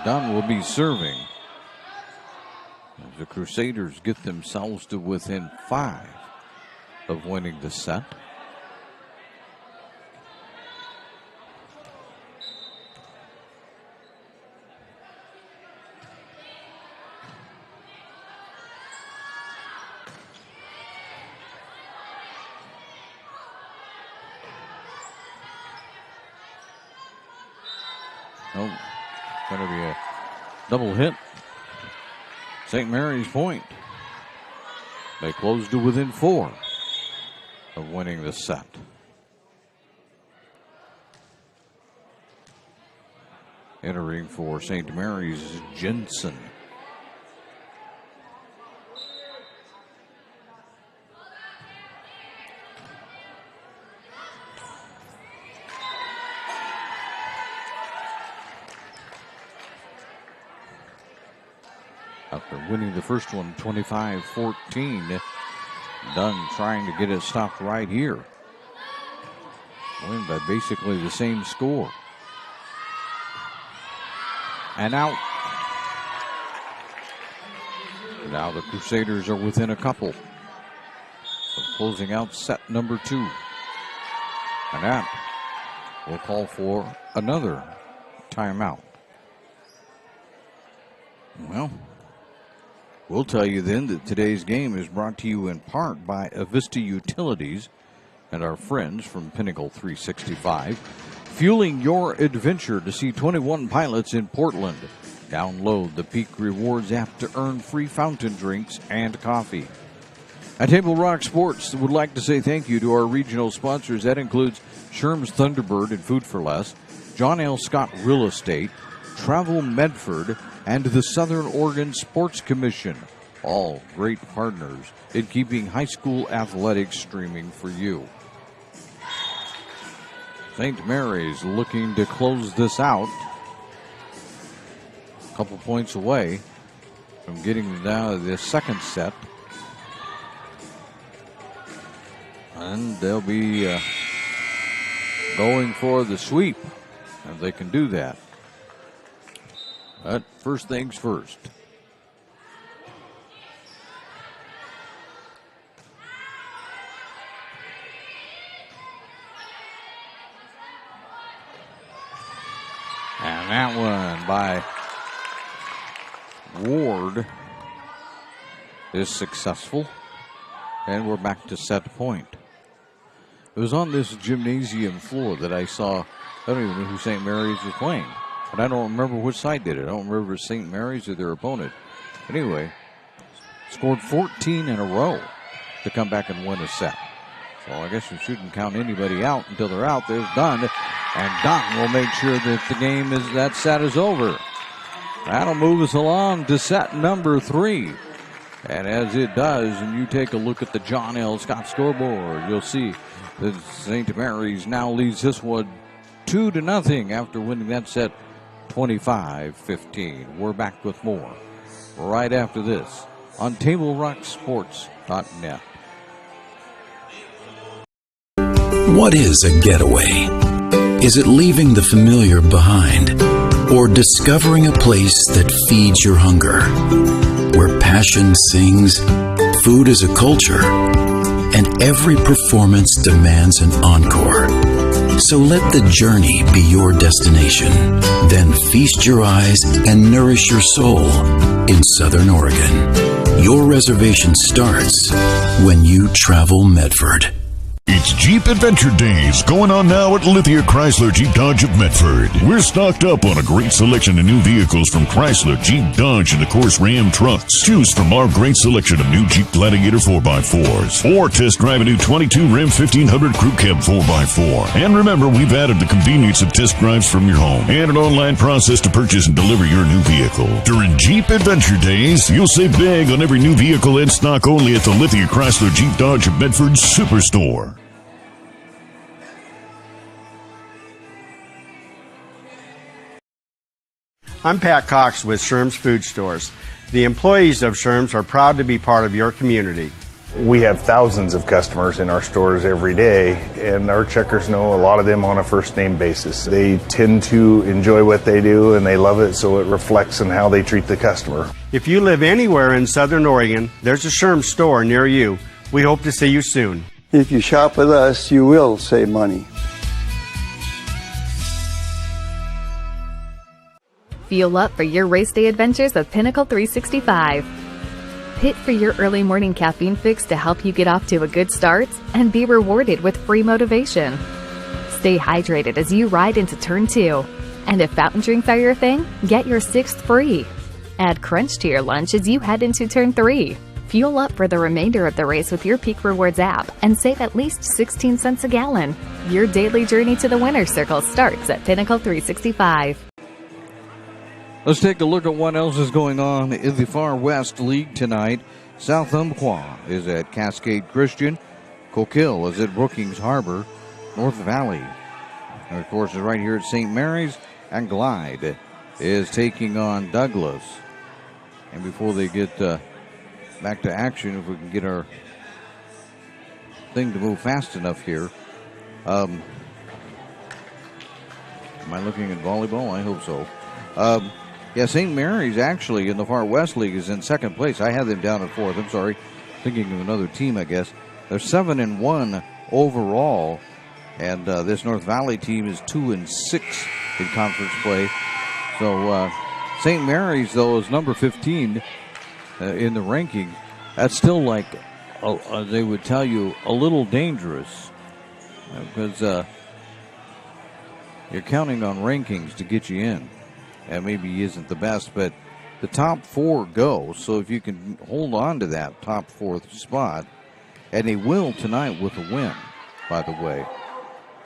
Dunn will be serving as the Crusaders get themselves to within 5 of winning the set. Oh, going to be a double hit. St. Mary's point. They closed to within 4 of winning the set. Entering for St. Mary's is Jensen. After winning the first one 25-14, Dunn trying to get it stopped right here. Win by basically the same score. And out. Now the Crusaders are within a couple of closing out set number 2. And that will call for another timeout. Well, we'll tell you then that today's game is brought to you in part by Avista Utilities and our friends from Pinnacle 365. Fueling your adventure to see 21 pilots in Portland. Download the Peak Rewards app to earn free fountain drinks and coffee. At Table Rock Sports, would like to say thank you to our regional sponsors. That includes Sherm's Thunderbird and Food for Less, John L. Scott Real Estate, Travel Medford, and the Southern Oregon Sports Commission. All great partners in keeping high school athletics streaming for you. St. Mary's looking to close this out. A couple points away from getting down to the second set. And they'll be going for the sweep, and they can do that. But first things first. And that one by Ward is successful. And we're back to set point. It was on this gymnasium floor that I saw, I don't even know who St. Mary's was playing. But I don't remember which side did it. I don't remember if St. Mary's or their opponent. Anyway, scored 14 in a row to come back and win a set. So I guess we shouldn't count anybody out until they're out. There's Dunn. And Dunn will make sure that the game is, that set is over. That'll move us along to set number 3. And as it does, and you take a look at the John L. Scott scoreboard, you'll see that St. Mary's now leads this one 2-0 after winning that set 25-15. We're back with more right after this on TableRockSports.net. What is a getaway? Is it leaving the familiar behind, or discovering a place that feeds your hunger, where passion sings, food is a culture, and every performance demands an encore? So let the journey be your destination. Then feast your eyes and nourish your soul in Southern Oregon. Your reservation starts when you travel Medford. It's Jeep Adventure Days going on now at Lithia Chrysler Jeep Dodge of Medford. We're stocked up on a great selection of new vehicles from Chrysler, Jeep, Dodge, and of course Ram trucks. Choose from our great selection of new Jeep Gladiator 4x4s or test drive a new 22 Ram 1500 Crew Cab 4x4. And remember, we've added the convenience of test drives from your home and an online process to purchase and deliver your new vehicle. During Jeep Adventure Days, you'll save big on every new vehicle and stock only at the Lithia Chrysler Jeep Dodge of Medford Superstore. I'm Pat Cox with Sherm's Food Stores. The employees of Sherm's are proud to be part of your community. We have thousands of customers in our stores every day, and our checkers know a lot of them on a first-name basis. They tend to enjoy what they do, and they love it, so it reflects in how they treat the customer. If you live anywhere in Southern Oregon, there's a Sherm's store near you. We hope to see you soon. If you shop with us, you will save money. Fuel up for your race day adventures with Pinnacle 365. Hit for your early morning caffeine fix to help you get off to a good start and be rewarded with free motivation. Stay hydrated as you ride into Turn 2. And if fountain drinks are your thing, get your 6th free. Add Crunch to your lunch as you head into Turn 3. Fuel up for the remainder of the race with your Peak Rewards app and save at least 16 cents a gallon. Your daily journey to the winner's circle starts at Pinnacle 365. Let's take a look at what else is going on in the Far West League tonight. South Umpqua is at Cascade Christian. Coquille is at Brookings Harbor. North Valley, and of course, is right here at St. Mary's. And Glide is taking on Douglas. And before they get back to action, if we can get our thing to move fast enough here. Am I looking at volleyball? I hope so. Yeah, St. Mary's actually in the Far West League is in second place. I had them down at fourth. I'm sorry. Thinking of another team, I guess. They're 7-1 overall. And this North Valley team is 2-6 in conference play. So St. Mary's, though, is number 15 in the ranking. That's still like, they would tell you, a little dangerous. Because you're counting on rankings to get you in. And maybe he isn't the best, but the top four go. So if you can hold on to that top fourth spot, and they will tonight with a win, by the way.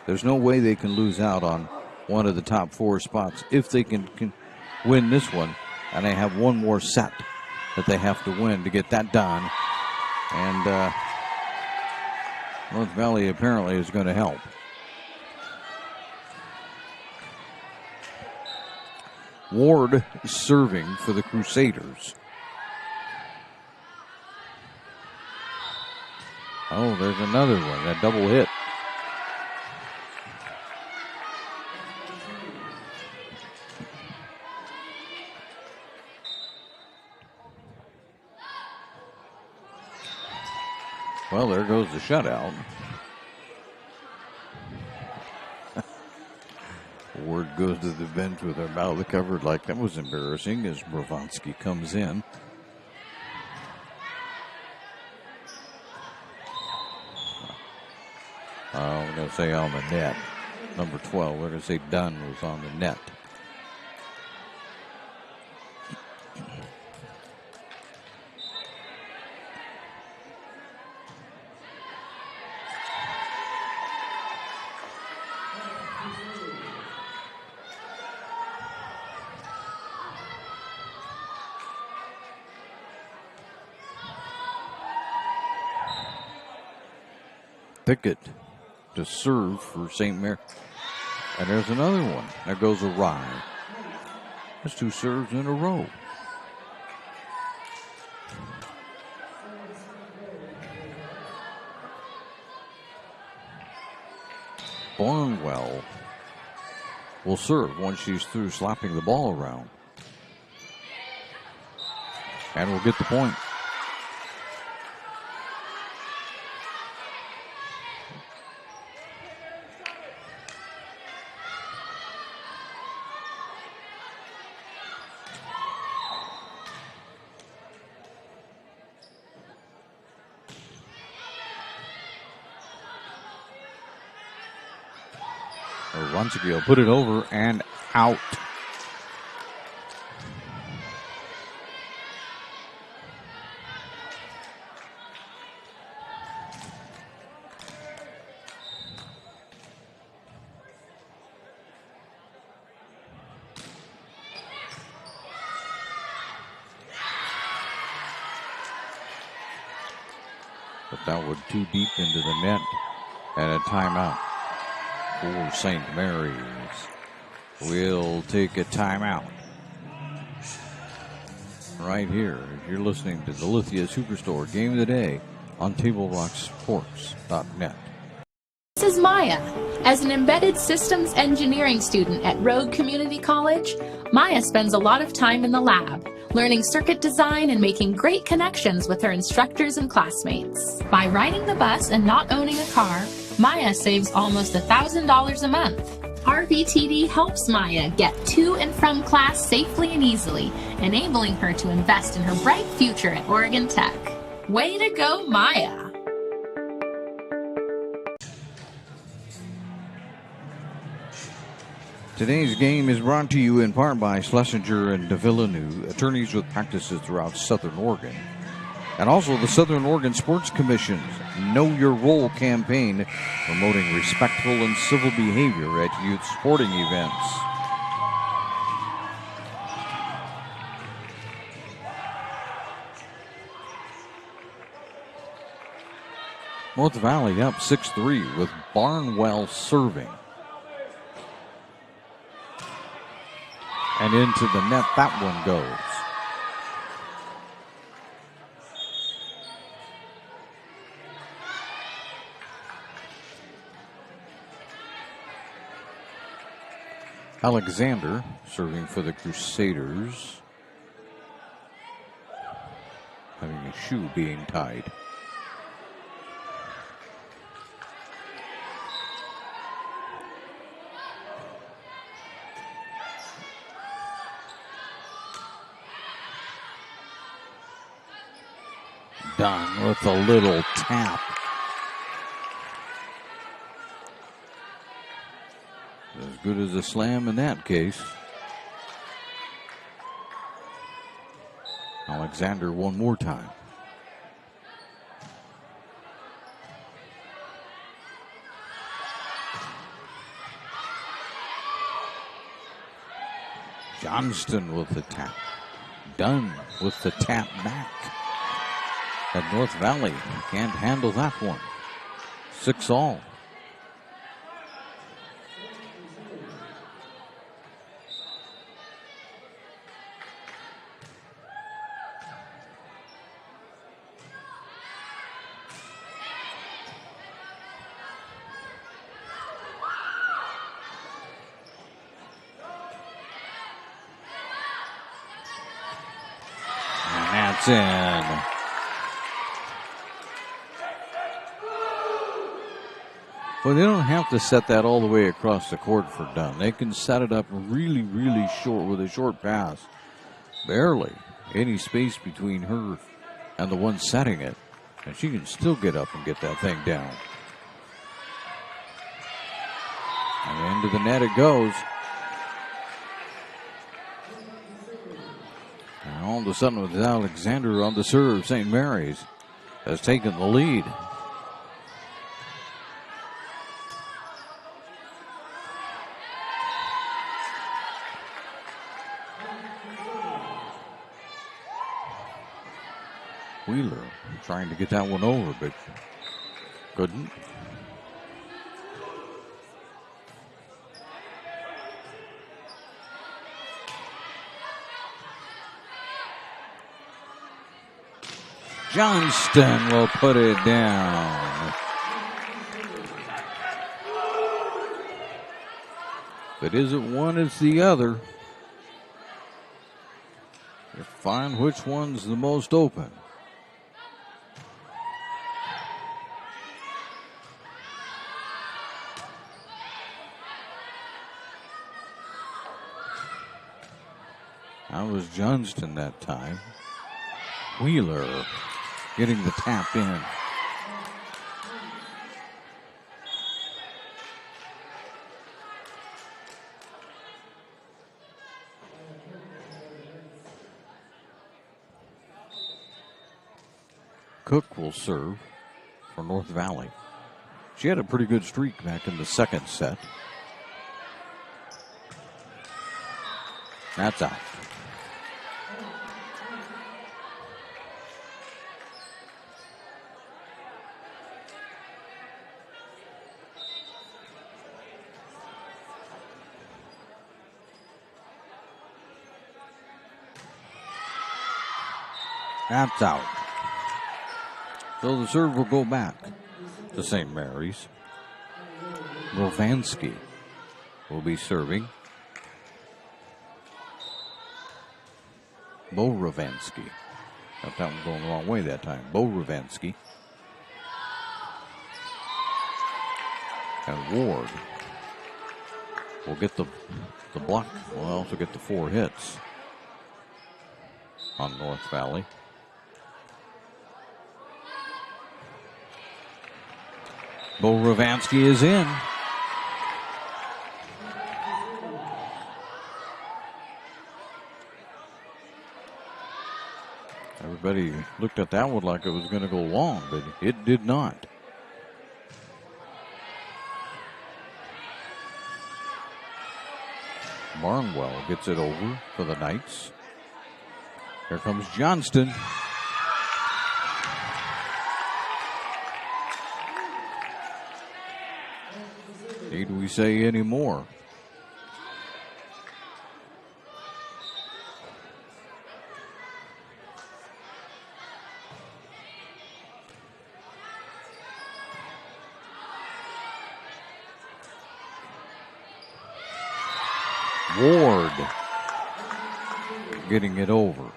There's no way they can lose out on one of the top four spots if they can win this one. And they have one more set that they have to win to get that done. And North Valley apparently is going to help. Ward serving for the Crusaders. Oh, there's another one, a double hit. Well, there goes the shutout. Ward goes to the bench with her mouth covered like that was embarrassing as Brovansky comes in. I'm going to say on the net. Number 12, we're going to say Dunn was on the net. Pickett to serve for St. Mary. And there's another one that goes awry. That's 2 serves in a row. Barnwell will serve once she's through slapping the ball around. And will get the point. Runcic will put it over and out. But that was too deep into the net and a timeout. For St. Mary's will take a timeout right here. You're listening to the Lithia Superstore Game of the Day on TableRockSports.net. This is Maya. As an embedded systems engineering student at Rogue Community College, Maya spends a lot of time in the lab, learning circuit design and making great connections with her instructors and classmates. By riding the bus and not owning a car, Maya saves almost $1,000 a month. RVTD helps Maya get to and from class safely and easily, enabling her to invest in her bright future at Oregon Tech. Way to go, Maya! Today's game is brought to you in part by Schlesinger and DeVilleneuve, attorneys with practices throughout Southern Oregon. And also the Southern Oregon Sports Commission's Know Your Role campaign, promoting respectful and civil behavior at youth sporting events. North Valley up 6-3 with Barnwell serving. And into the net that one goes. Alexander serving for the Crusaders, having a shoe being tied. Done with a little tap. As good as a slam in that case. Alexander one more time. Johnston with the tap. Dunn with the tap back. And North Valley can't handle that one. 6-all. And that's in. Well, they don't have to set that all the way across the court for Dunn. They can set it up really, really short with a short pass. Barely any space between her and the one setting it. And she can still get up and get that thing down. And into the net it goes. And all of a sudden with Alexander on the serve, St. Mary's has taken the lead. Wheeler trying to get that one over, but couldn't. Johnston will put it down. If it isn't one, it's the other. You find which one's the most open. That was Johnston that time. Wheeler getting the tap in. Cook will serve for North Valley. She had a pretty good streak back in the second set. That's out. That's out. So the serve will go back to St. Mary's. Rovansky will be serving. Bo Rovansky. Got that one going the wrong way that time. Bo Rovansky. And Ward will get the block. Will also get the 4 hits on North Valley. Bo Rovansky is in. Everybody looked at that one like it was going to go long, but it did not. Barnwell gets it over for the Knights. Here comes Johnston. Need we say any more? Ward getting it over.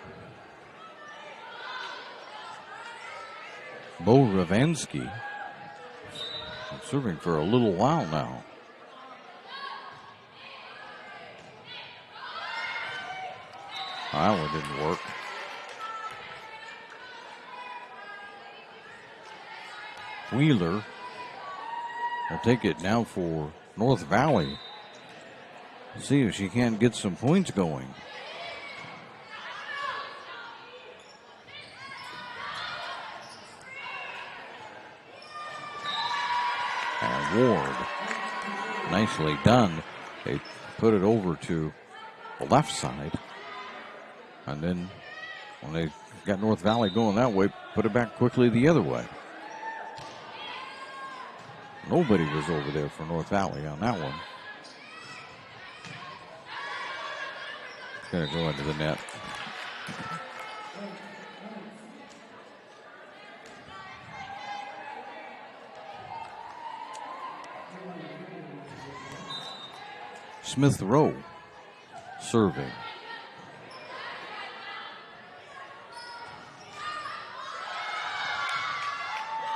Bo Rovansky serving for a little while now. That one didn't work. Wheeler will take it now for North Valley. See if she can't get some points going. And Ward, nicely done. They put it over to the left side. And then when they got North Valley going that way, put it back quickly the other way. Nobody was over there for North Valley on that one. Going to go into the net. Smith Rowe serving.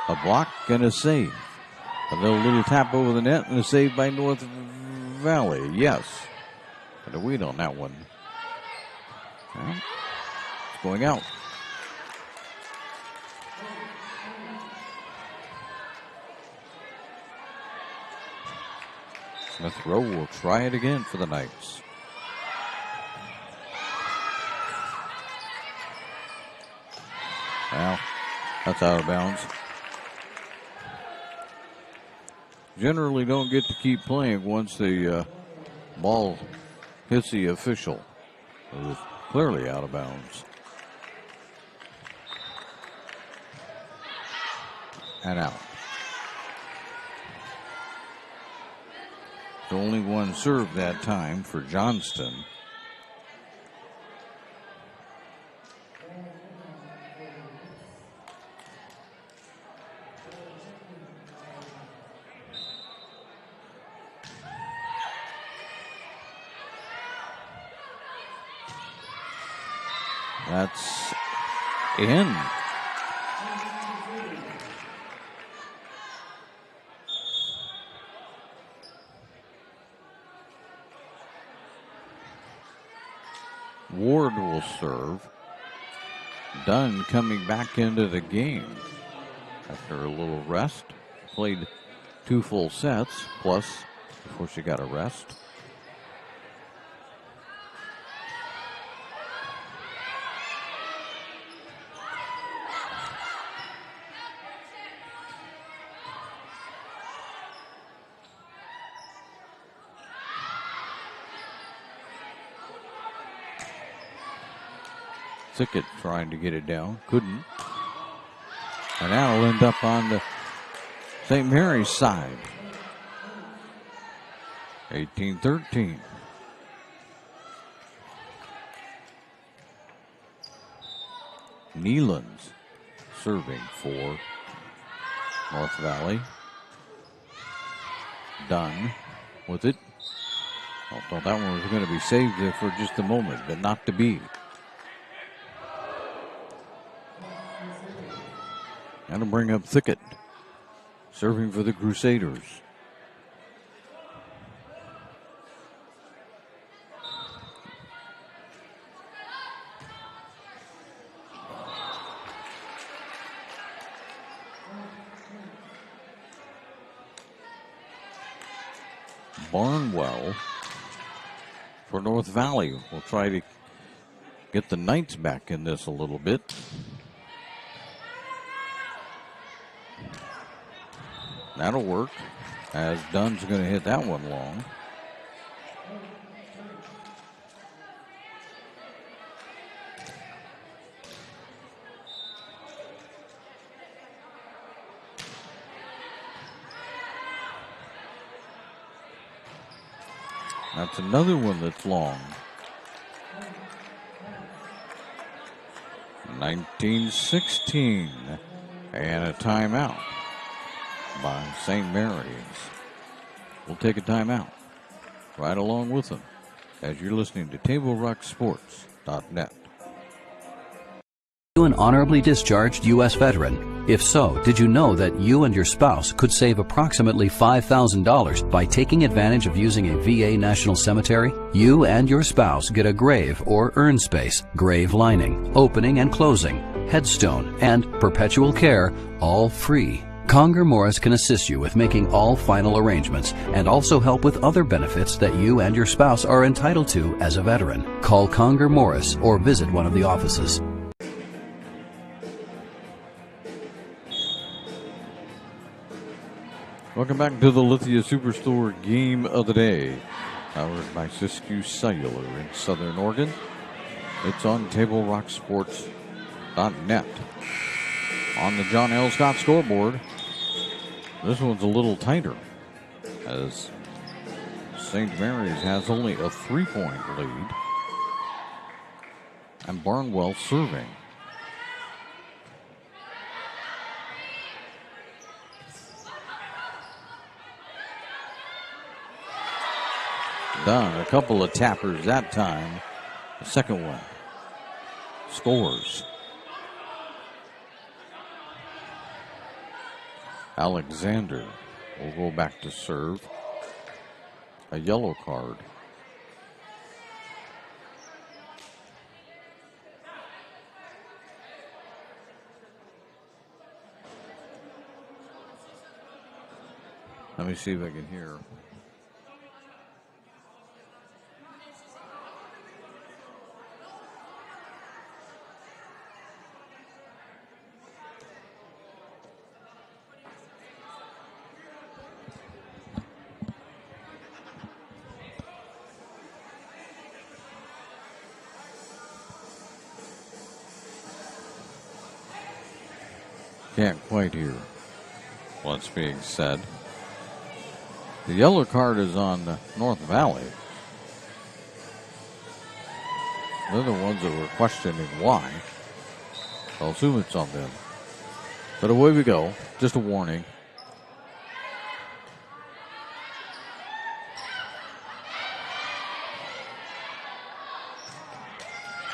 A block and a save. A little tap over the net and a save by North Valley. Yes. Got a weed on that one. Well, it's going out. Smith Rowe will try it again for the Knights. Well, that's out of bounds. Generally don't get to keep playing once the ball hits the official. It was clearly out of bounds. And out. The only one served that time for Johnston. That's in. Ward will serve. Dunn coming back into the game after a little rest. Played 2 full sets, plus before she got a rest. Thicket trying to get it down, couldn't. And that'll end up on the St. Mary's side. 18-13. Nealon's serving for North Valley. Dunn with it. I thought that one was going to be saved there for just a moment, but not to be. And to bring up Thicket, serving for the Crusaders. Barnwell for North Valley. We'll try to get the Knights back in this a little bit. That'll work, as Dunn's going to hit that one long. That's another one that's long. 19-16, and a timeout by St. Mary's. We'll take a timeout right along with them as you're listening to TableRockSports.net. You an honorably discharged U.S. veteran? If so, did you know that you and your spouse could save approximately $5,000 by taking advantage of using a VA National Cemetery? You and your spouse get a grave or urn space, grave lining, opening and closing, headstone, and perpetual care, all free. Conger Morris can assist you with making all final arrangements and also help with other benefits that you and your spouse are entitled to as a veteran. Call Conger Morris or visit one of the offices. Welcome back to the Lithia Superstore Game of the Day, powered by Siskiyou Cellular in Southern Oregon. It's on TableRockSports.net. On the John L. Scott scoreboard, this one's a little tighter, as St. Mary's has only a 3-point lead, and Barnwell serving. Done. A couple of tappers that time. The second one scores. Alexander will go back to serve. A yellow card. Let me see if I can hear. Can't quite hear what's being said. The yellow card is on North Valley. They're the ones that were questioning why. I'll assume it's on them. But away we go. Just a warning.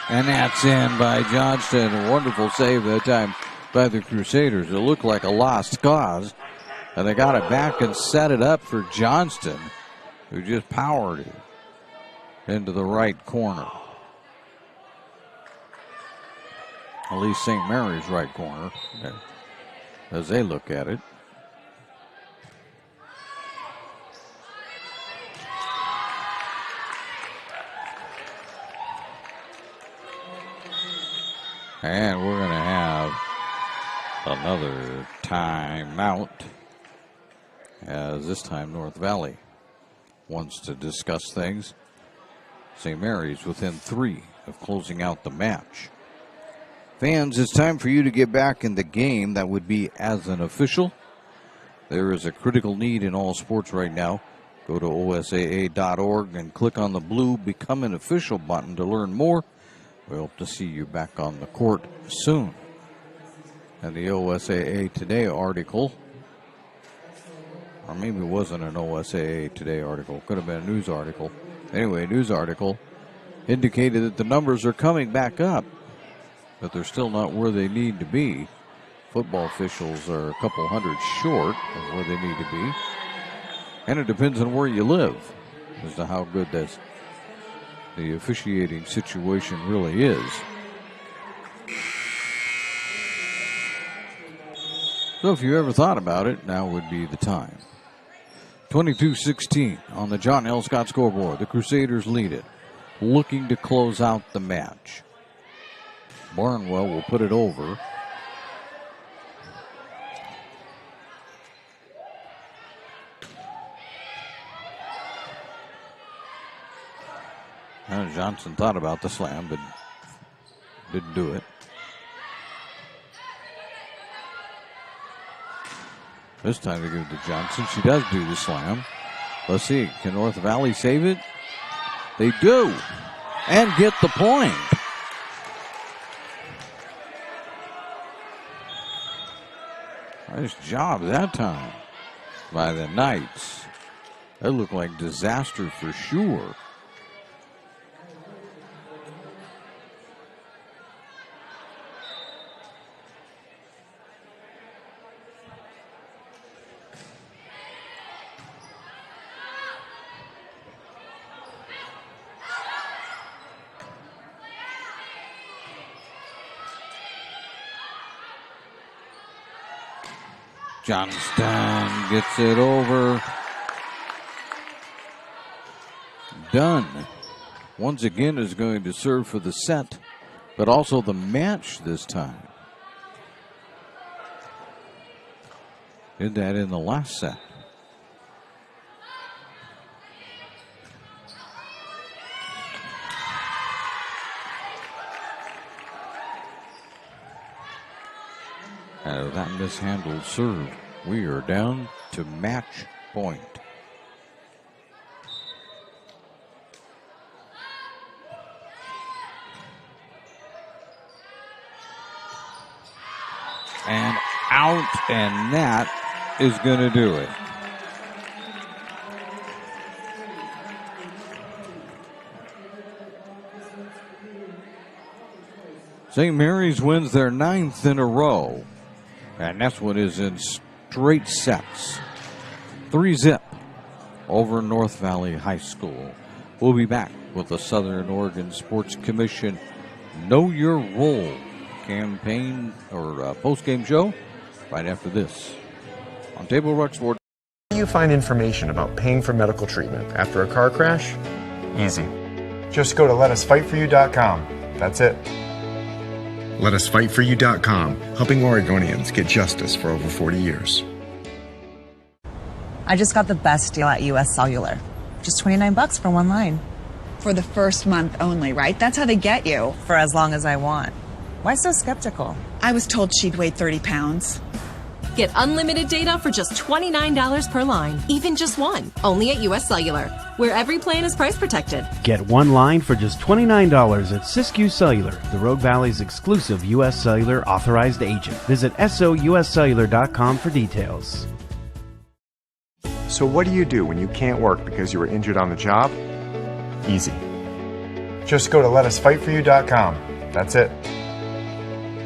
And that's in by Johnston. A wonderful save that time by the Crusaders. It looked like a lost cause. And they got it back and set it up for Johnston, who just powered it into the right corner. At least St. Mary's right corner, as they look at it. And we're going to have another timeout, as this time North Valley wants to discuss things. St. Mary's within 3 of closing out the match. Fans, it's time for you to get back in the game. That would be as an official. There is a critical need in all sports right now. Go to OSAA.org and click on the blue Become an Official button to learn more. We hope to see you back on the court soon. And the OSAA Today article, or maybe it wasn't an OSAA Today article, could have been a news article. Anyway, a news article indicated that the numbers are coming back up, but they're still not where they need to be. Football officials are a couple hundred short of where they need to be. And it depends on where you live as to how good the officiating situation really is. So if you ever thought about it, now would be the time. 22-16 on the John L. Scott scoreboard. The Crusaders lead it, looking to close out the match. Barnwell will put it over. Johnson thought about the slam, but didn't do it. This time they give it to Johnson. She does do the slam. Let's see, can North Valley save it? They do, and get the point. Nice job that time by the Knights. That looked like disaster for sure. Johnston gets it over. Dunn once again is going to serve for the set, but also the match this time. Did that in the last set. And that mishandled serve, we are down to match point. And out, and that is going to do it. St. Mary's wins their 9th in a row. And that's what is in straight sets. 3-0 over North Valley High School. We'll be back with the Southern Oregon Sports Commission Know Your Role campaign or post-game show right after this on Table Rock Sports. Where do you find information about paying for medical treatment after a car crash? Easy. Just go to letusfightforyou.com. That's it. LetUsFightForYou.com, helping Oregonians get justice for over 40 years. I just got the best deal at US Cellular. Just $29 for one line. For the first month only, right? That's how they get you. For as long as I want. Why so skeptical? I was told she'd weigh 30 pounds. Get unlimited data for just $29 per line. Even just one. Only at US Cellular, where every plan is price protected. Get one line for just $29 at Siskiyou Cellular, the Rogue Valley's exclusive US Cellular authorized agent. Visit SOUScellular.com for details. So what do you do when you can't work because you were injured on the job? Easy. Just go to letusfightforyou.com. That's it.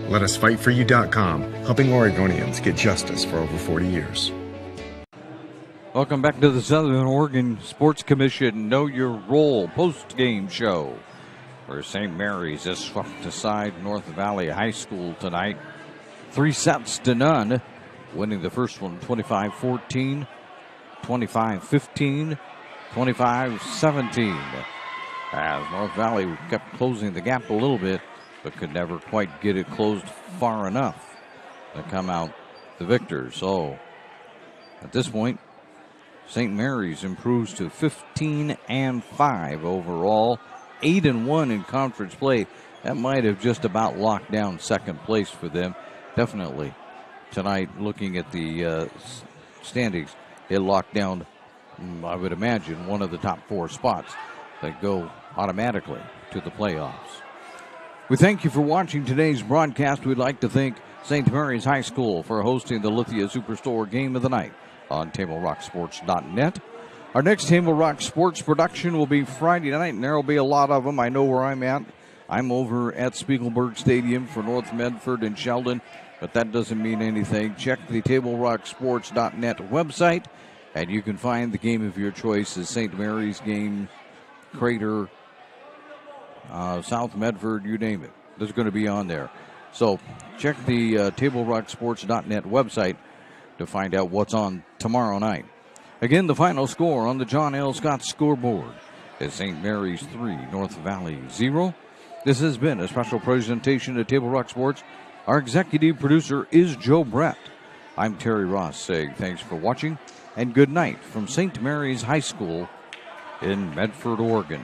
Letusfightforyou.com, helping Oregonians get justice for over 40 years. Welcome back to the Southern Oregon Sports Commission Know Your Role post-game show, where St. Mary's has swept aside North Valley High School tonight. 3-0, winning the first one 25-14, 25-15, 25-17. As North Valley kept closing the gap a little bit, but could never quite get it closed far enough to come out the victors. So at this point, St. Mary's improves to 15-5 overall, 8-1 in conference play. That might have just about locked down second place for them. Definitely tonight, looking at the standings, it locked down, I would imagine, one of the top 4 spots that go automatically to the playoffs. We thank you for watching today's broadcast. We'd like to thank St. Mary's High School for hosting the Lithia Superstore Game of the Night on TableRockSports.net. Our next Table Rock Sports production will be Friday night, and there will be a lot of them. I know where I'm at. I'm over at Spiegelberg Stadium for North Medford and Sheldon, but that doesn't mean anything. Check the TableRockSports.net website, and you can find the game of your choice as St. Mary's game, Crater, South Medford, you name it. There's going to be on there. So check the TableRockSports.net website to find out what's on tomorrow night. Again, the final score on the John L. Scott scoreboard is St. Mary's 3, North Valley 0. This has been a special presentation of Table Rock Sports. Our executive producer is Joe Brett. I'm Terry Ross saying thanks for watching and good night from St. Mary's High School in Medford, Oregon.